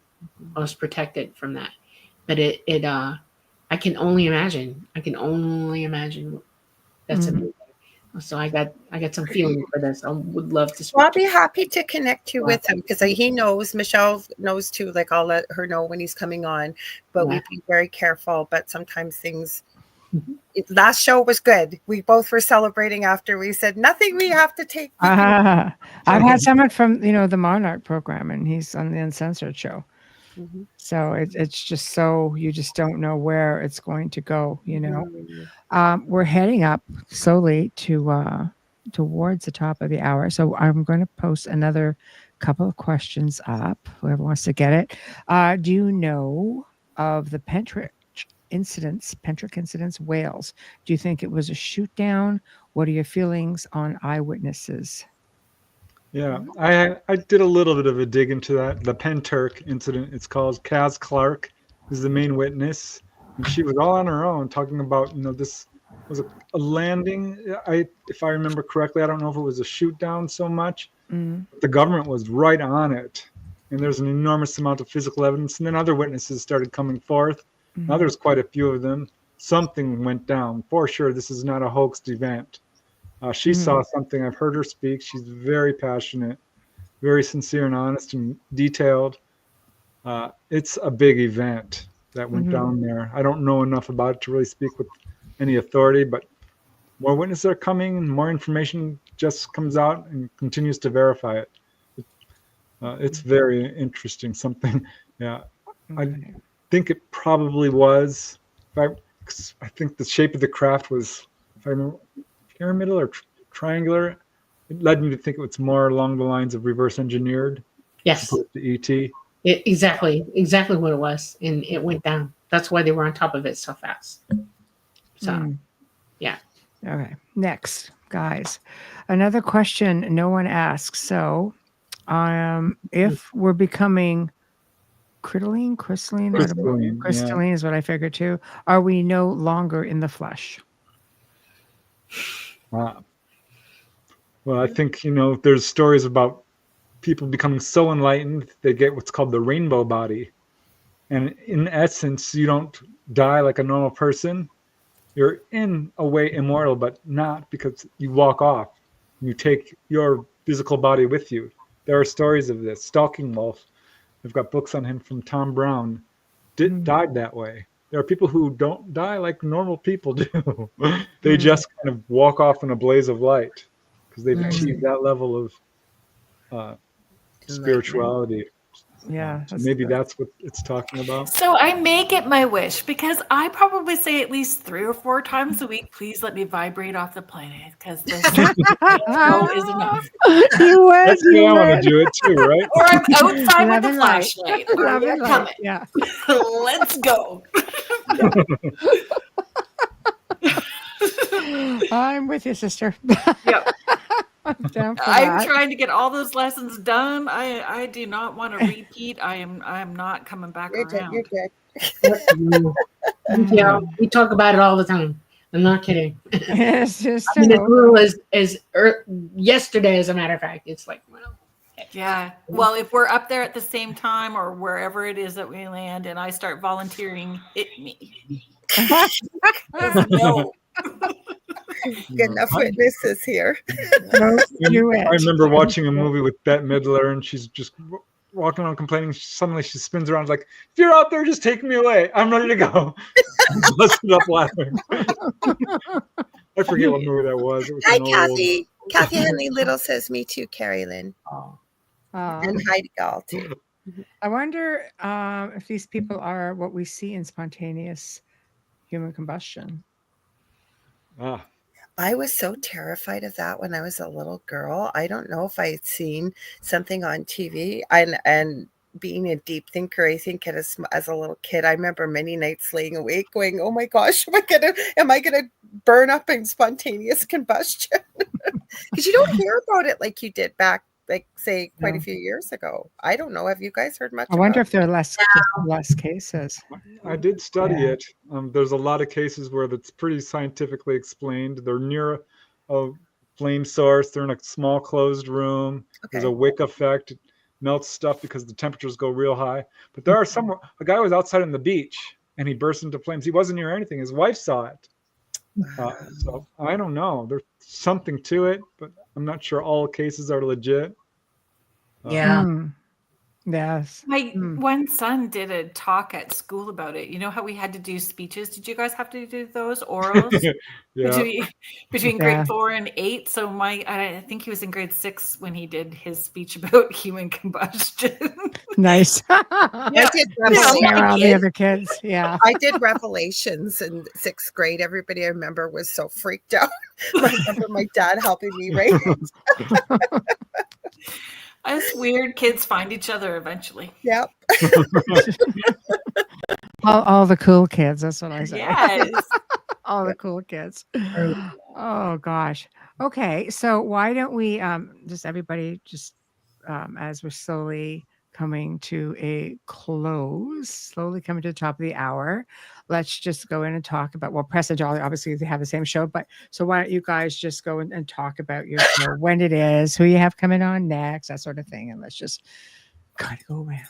was protected from that. But I can only imagine. That's amazing. So I got some feeling for this. I would love to. Well, I'll be happy to connect you with him because he knows. Michelle knows too. Like I'll let her know when he's coming on. But we be very careful. But sometimes things. Last show was good. We both were celebrating after we said nothing. We have to take. I've had someone from the Monarch program, and he's on the Uncensored show. So it's just so you just don't know where it's going to go. We're heading up slowly towards the top of the hour. So I'm going to post another couple of questions up. Whoever wants to get it. Do you know of the Pentrick incidents, Wales? Do you think it was a shoot down? What are your feelings on eyewitnesses? Yeah, I did a little bit of a dig into that. The Penturk incident, it's called. Kaz Clark is the main witness, and she was all on her own talking about, this was a landing. If I remember correctly, I don't know if it was a shoot down so much. The government was right on it, and there's an enormous amount of physical evidence. And then other witnesses started coming forth. Now there's quite a few of them. Something went down for sure. This is not a hoaxed event. She saw something. I've heard her speak. She's very passionate, very sincere and honest and detailed. It's a big event that went down there. I don't know enough about it to really speak with any authority, but more witnesses are coming and more information just comes out and continues to verify it. It's very interesting. Something, I think it probably was. I think the shape of the craft was, if I remember, pyramidal or triangular. It led me to think it was more along the lines of reverse engineered. Yes. The ET. Exactly what it was, and it went down. That's why they were on top of it so fast. So, yeah. Okay. Next, guys, another question no one asks. So, if we're becoming crystalline is what I figured too. Are we no longer in the flesh? Well, I think, there's stories about people becoming so enlightened, they get what's called the rainbow body. And in essence, you don't die like a normal person. You're in a way immortal, but not, because you walk off. You take your physical body with you. There are stories of this. Stalking Wolf, I've got books on him from Tom Brown, died that way. There are people who don't die like normal people do. They just kind of walk off in a blaze of light because they've achieved that level of spirituality. Yeah. So maybe that's what it's talking about. So I may get my wish because I probably say at least 3 or 4 times a week, please let me vibrate off the planet because this is enough. That's the way I want to do it too, right? Or I'm outside with a flashlight. Love Or and you're light. coming. Yeah. Let's go. I'm with you, sister. Yep. I'm down for I'm that. trying to get all those lessons done. I do not want to repeat. I am not coming back around. You're good. Yeah, we talk about it all the time. I'm not kidding. It's just I mean, as little as yesterday, as a matter of fact, it's like, well, yeah. Well, if we're up there at the same time or wherever it is that we land and I start volunteering, hit me. No. Good enough witnesses here. I remember watching a movie with Bette Midler, and she's just walking around complaining. Suddenly she spins around like, if you're out there, just take me away. I'm ready to go. Busted up laughing. I forget what movie that was. It was Hi, Kathy. Kathy Henley Little says, me too, Kerrilynn. And hi to y'all, too. I wonder if these people are what we see in spontaneous human combustion. I was so terrified of that when I was a little girl. I don't know if I had seen something on TV. And being a deep thinker, I think as a little kid, I remember many nights laying awake going, oh my gosh, am I gonna burn up in spontaneous combustion? Because you don't hear about it like you did back, like say quite a few years ago. I don't know. Have you guys heard much? I wonder if there are less cases. I did study it. There's a lot of cases where that's pretty scientifically explained. They're near a flame source. They're in a small closed room. Okay. There's a wick effect. It melts stuff because the temperatures go real high. But there are a guy was outside on the beach and he burst into flames. He wasn't near anything. His wife saw it. So I don't know. There's something to it, but I'm not sure all cases are legit. Yes. My one son did a talk at school about it. You know how we had to do speeches? Did you guys have to do those orals between grade 4 and 8? So I think he was in grade 6 when he did his speech about human combustion. Nice. I did all the other kids. Yeah. I did Revelations in 6th grade. Everybody I remember was so freaked out. I remember my dad helping me write it. Us weird kids find each other eventually. Yep. all the cool kids. That's what I say. Yes. All the cool kids. Oh gosh. Okay. So why don't we everybody as we're slowly coming to a close, slowly coming to the top of the hour, let's just go in and talk about, Press and Dolly, obviously they have the same show, but so why don't you guys just go in and talk about your show, when it is, who you have coming on next, that sort of thing. And let's just kind of go around.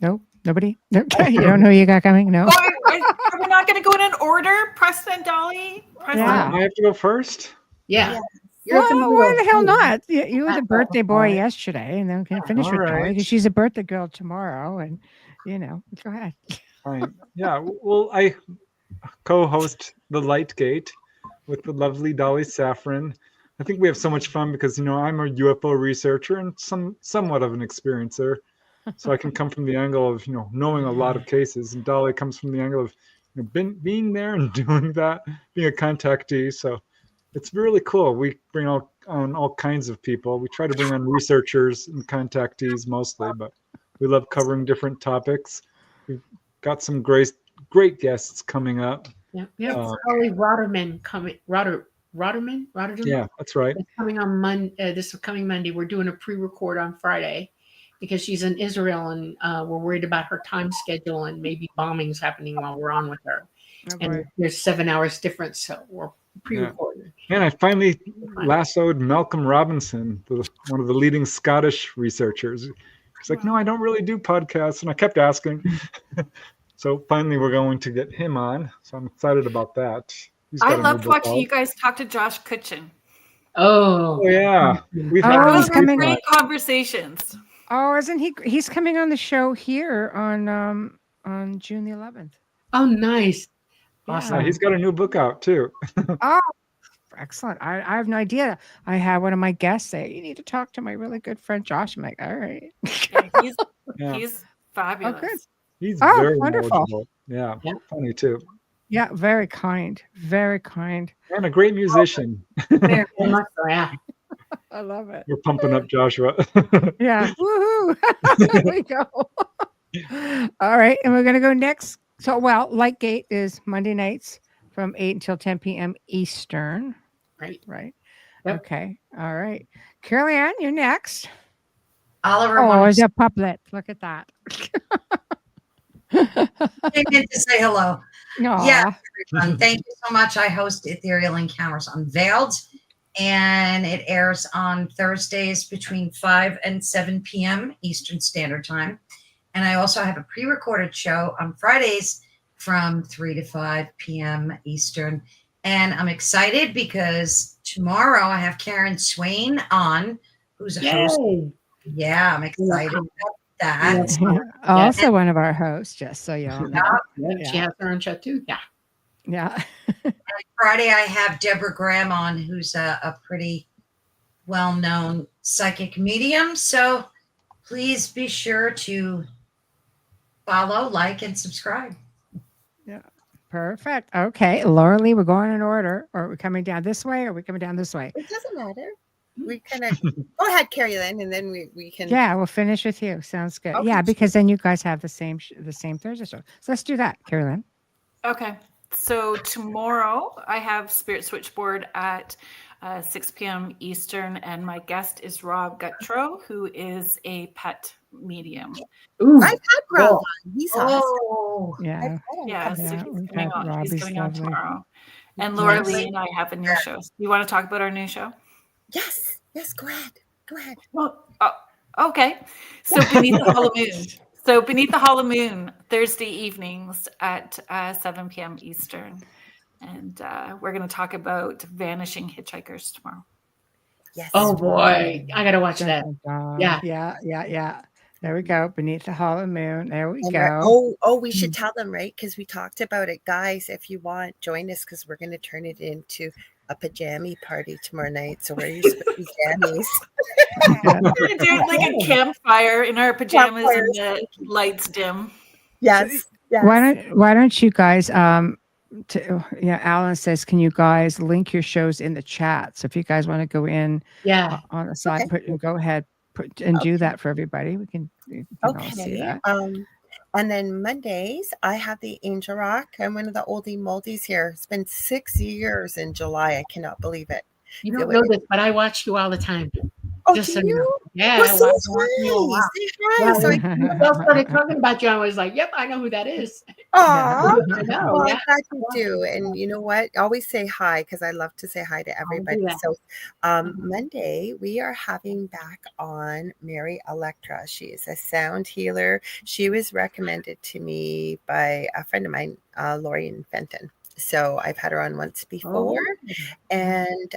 Nope. Nobody? Okay. You don't know who you got coming? No. Are we not going to go in order? Preston, Dolly? Yeah. I have to go first? Yeah. Why the hell not? You were the birthday boy yesterday, and then can finish with Dolly because she's a birthday girl tomorrow, and go ahead. Fine. Yeah. Well, I co-host The Light Gate with the lovely Dolly Safran. I think we have so much fun because I'm a UFO researcher and somewhat of an experiencer, so I can come from the angle of knowing a lot of cases, and Dolly comes from the angle of being there and doing that, being a contactee. So it's really cool. We bring on all kinds of people. We try to bring on researchers and contactees mostly, but we love covering different topics. We've got some great guests coming up. Yeah. Charlie Roderman coming. Roderman? Yeah, that's right. It's coming on Monday. This coming Monday. We're doing a pre-record on Friday because she's in Israel and we're worried about her time schedule and maybe bombings happening while we're on with her. And there's 7 hours difference, so we're pre-recorded. Yeah. And I finally lassoed Malcolm Robinson, one of the leading Scottish researchers. He's like, no, I don't really do podcasts. And I kept asking. So finally we're going to get him on. So I'm excited about that. I loved watching you guys talk to Josh Kutchin. Oh yeah. We've had great conversations. Oh, isn't he? He's coming on the show here on June the 11th. Oh, nice. Awesome. He's got a new book out too. Oh, excellent. I have no idea. I had one of my guests say, you need to talk to my really good friend Josh. I'm like, all right. He's fabulous. Oh, good. He's very wonderful. knowledgeable. Yeah, funny too. Yeah, very kind. Very kind. And a great musician. Very much so, yeah. I love it. We're pumping up Joshua. Yeah. Woohoo. There we go. All right. And we're going to go next. So, Lightgate is Monday nights from 8 until 10 p.m. Eastern. Right. Yep. Okay. All right. Carolann, you're next. Oliver. Oh, it's a puppet. Look at that. Came in to say hello. Aww. Yeah, everyone. Thank you so much. I host Ethereal Encounters Unveiled, and it airs on Thursdays between 5 and 7 p.m. Eastern Standard Time. And I also have a pre-recorded show on Fridays from 3 to 5 p.m. Eastern. And I'm excited because tomorrow I have Karen Swain on, who's a host. Yeah, I'm excited about that. Also one of our hosts, just so y'all know. She has her own show too. Yeah. Friday I have Deborah Graham on, who's a pretty well-known psychic medium. So please be sure to follow, like, and subscribe. Yeah. Perfect. Okay. Lorilei, we're going in order. Or are we coming down this way or are we coming down this way? It doesn't matter. We kind of go ahead, Kerrilynn, and then we can. Yeah, we'll finish with you. Sounds good. Okay. Yeah, because then you guys have the same Thursday show. So let's do that, Kerrilynn. Okay. So tomorrow I have Spirit Switchboard at 6 p.m. Eastern, and my guest is Rob Guttrow, who is a pet medium. Ooh, I've had Rob on. He's awesome. Yeah. Yeah, so he's coming on. Rob He's is coming on lovely. tomorrow. And Lorilei and I have a new show. You want to talk about our new show? Yes. Yes. Go ahead. Go ahead. Well, okay. So Beneath the Hollow Moon. So Beneath the Hollow Moon, Thursday evenings at 7 p.m. Eastern. And we're going to talk about vanishing hitchhikers tomorrow. Yes. Oh boy, I gotta watch that. Yeah. There we go. Beneath the Hollow Moon. There we go. We should tell them, right? Because we talked about it, guys. If you want, join us because we're going to turn it into a pajama party tomorrow night. So wear your pajamas. We're going to do like a campfire in our pajamas and the lights dim. Yes. Why don't you guys? Alan says, can you guys link your shows in the chat? So if you guys want to go in, on the side, go ahead. Do that for everybody. We can all see that. And then Mondays, I have the Angel Rock. I'm one of the oldie moldies here. It's been 6 years in July. I cannot believe it. You don't know this, but I watch you all the time. Oh, Just do so you? know. Yeah. Well, I started talking about you. I was like, yep, I know who that is. Oh, I know. Well, I'm glad you do. And you know what? Always say hi because I love to say hi to everybody. So Monday, we are having back on Mary Electra. She is a sound healer. She was recommended to me by a friend of mine, Lorian Fenton. So I've had her on once before. And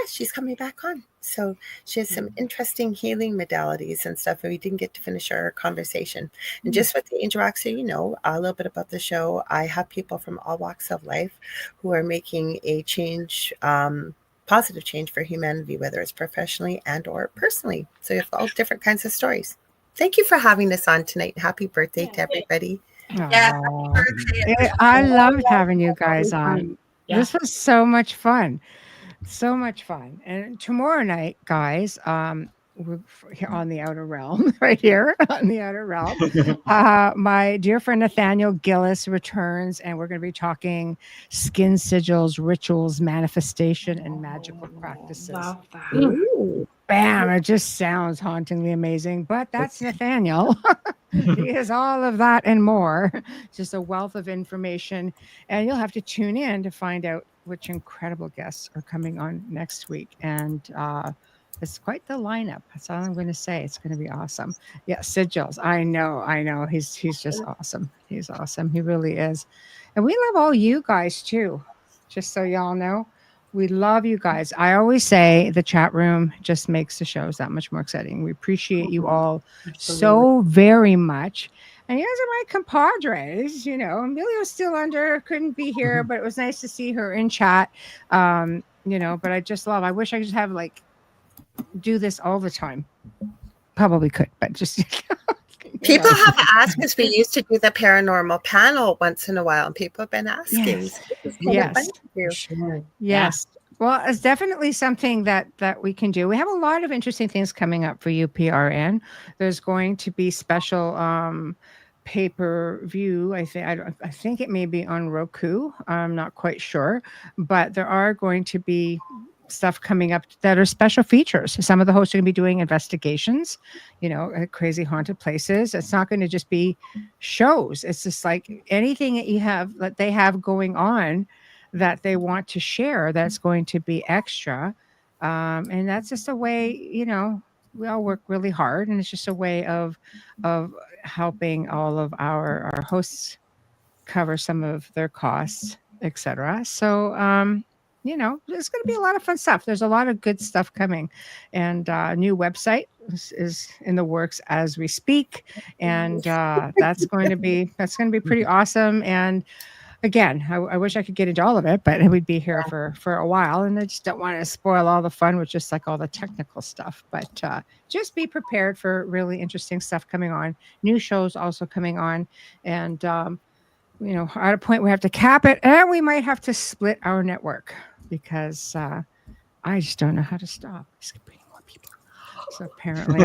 she's coming back on. So she has some interesting healing modalities and stuff. And we didn't get to finish our conversation. And just with the Angel Rock, so you know a little bit about the show, I have people from all walks of life who are making a change, positive change for humanity, whether it's professionally and or personally. So you have all different kinds of stories. Thank you for having us on tonight. Happy birthday to everybody. Yeah, happy birthday. I loved having you guys on. This was so much fun. So much fun. And tomorrow night, guys, we're here on the Outer Realm, right here on the Outer Realm. My dear friend Nathaniel Gillis returns, and we're going to be talking skin sigils, rituals, manifestation, and magical practices. Love that. Ooh, bam! It just sounds hauntingly amazing, but that's Nathaniel. He has all of that and more. Just a wealth of information, and you'll have to tune in to find out which incredible guests are coming on next week. And it's quite the lineup. That's all I'm going to say. It's going to be awesome. Yeah, sigils. I know. He's just awesome. He's awesome. He really is. And we love all you guys too. Just so y'all know, we love you guys. I always say the chat room just makes the shows that much more exciting. We appreciate you all so very much. And you guys are my compadres, you know. Emilio's still under, couldn't be here, but it was nice to see her in chat. But I wish I could just have do this all the time. Probably could, but just people have asked because we used to do the paranormal panel once in a while, and people have been asking. Yes. Well, it's definitely something that we can do. We have a lot of interesting things coming up for UPRN. There's going to be special pay-per-view. I think it may be on Roku. I'm not quite sure, but there are going to be stuff coming up that are special features. Some of the hosts are going to be doing investigations, at crazy haunted places. It's not going to just be shows. It's just like anything that they have going on that they want to share that's going to be extra. And that's just a way, we all work really hard, and it's just a way of helping all of our hosts cover some of their costs, etc. So, there's going to be a lot of fun stuff. There's a lot of good stuff coming, and a new website is in the works as we speak, and that's going to be pretty awesome. And again, I wish I could get into all of it, but we'd be here for a while, and I just don't want to spoil all the fun with just like all the technical stuff. But just be prepared for really interesting stuff coming on. New shows also coming on, and at a point we have to cap it, and we might have to split our network because I just don't know how to stop. Just keep bringing more people. So apparently,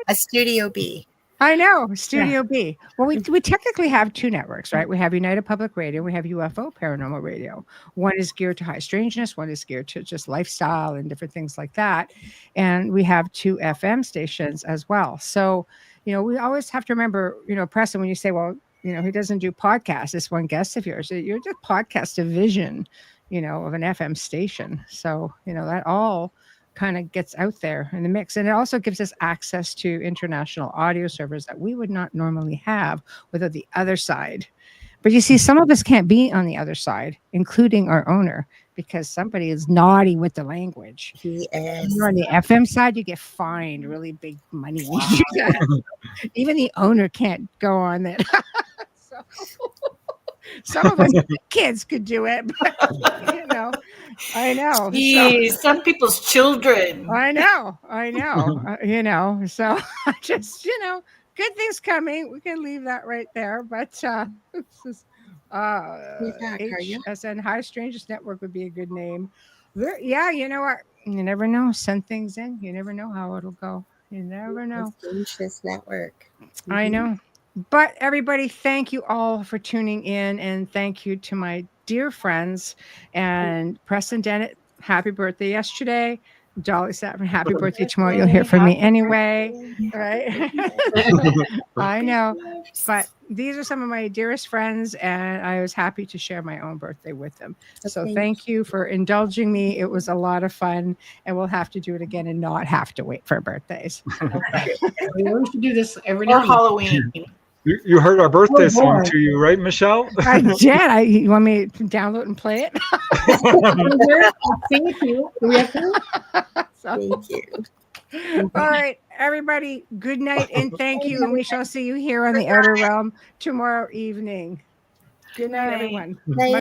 a Studio B. I know, Studio B. Well, we technically have two networks, right? We have United Public Radio. We have UFO Paranormal Radio. One is geared to high strangeness. One is geared to just lifestyle and different things like that. And we have 2 FM stations as well. So, we always have to remember, Preston, when you say, well, he doesn't do podcasts. This one guest of yours, you're the podcast division, of an FM station. So, that all kind of gets out there in the mix. And it also gives us access to international audio servers that we would not normally have without the other side. But you see, some of us can't be on the other side, including our owner, because somebody is naughty with the language. He is. You're on the FM side, you get fined really big money. Even the owner can't go on that. So some of us kids could do it, but I know. Jeez, some people's children. I know. So just, good things coming. We can leave that right there. But HSN, High Strangest Network would be a good name. Yeah, you know what? You never know. Send things in. You never know how it'll go. You never know. Strangest Network. I know. But everybody, thank you all for tuning in, and thank you to my dear friends and Preston Dennett. Happy birthday yesterday. Dolly Safran, happy birthday tomorrow. You'll hear from me anyway, right? I know, but these are some of my dearest friends, and I was happy to share my own birthday with them. So thank you for indulging me. It was a lot of fun, and we'll have to do it again and not have to wait for birthdays. We should do this every Or night. Halloween. You heard our birthday song to you, right, Michelle? I did. You want me to download and play it? Thank you. Do we have to? Thank you. All right, everybody, good night and thank you. And we shall see you here on the Outer Realm tomorrow evening. Good night, everyone. Night.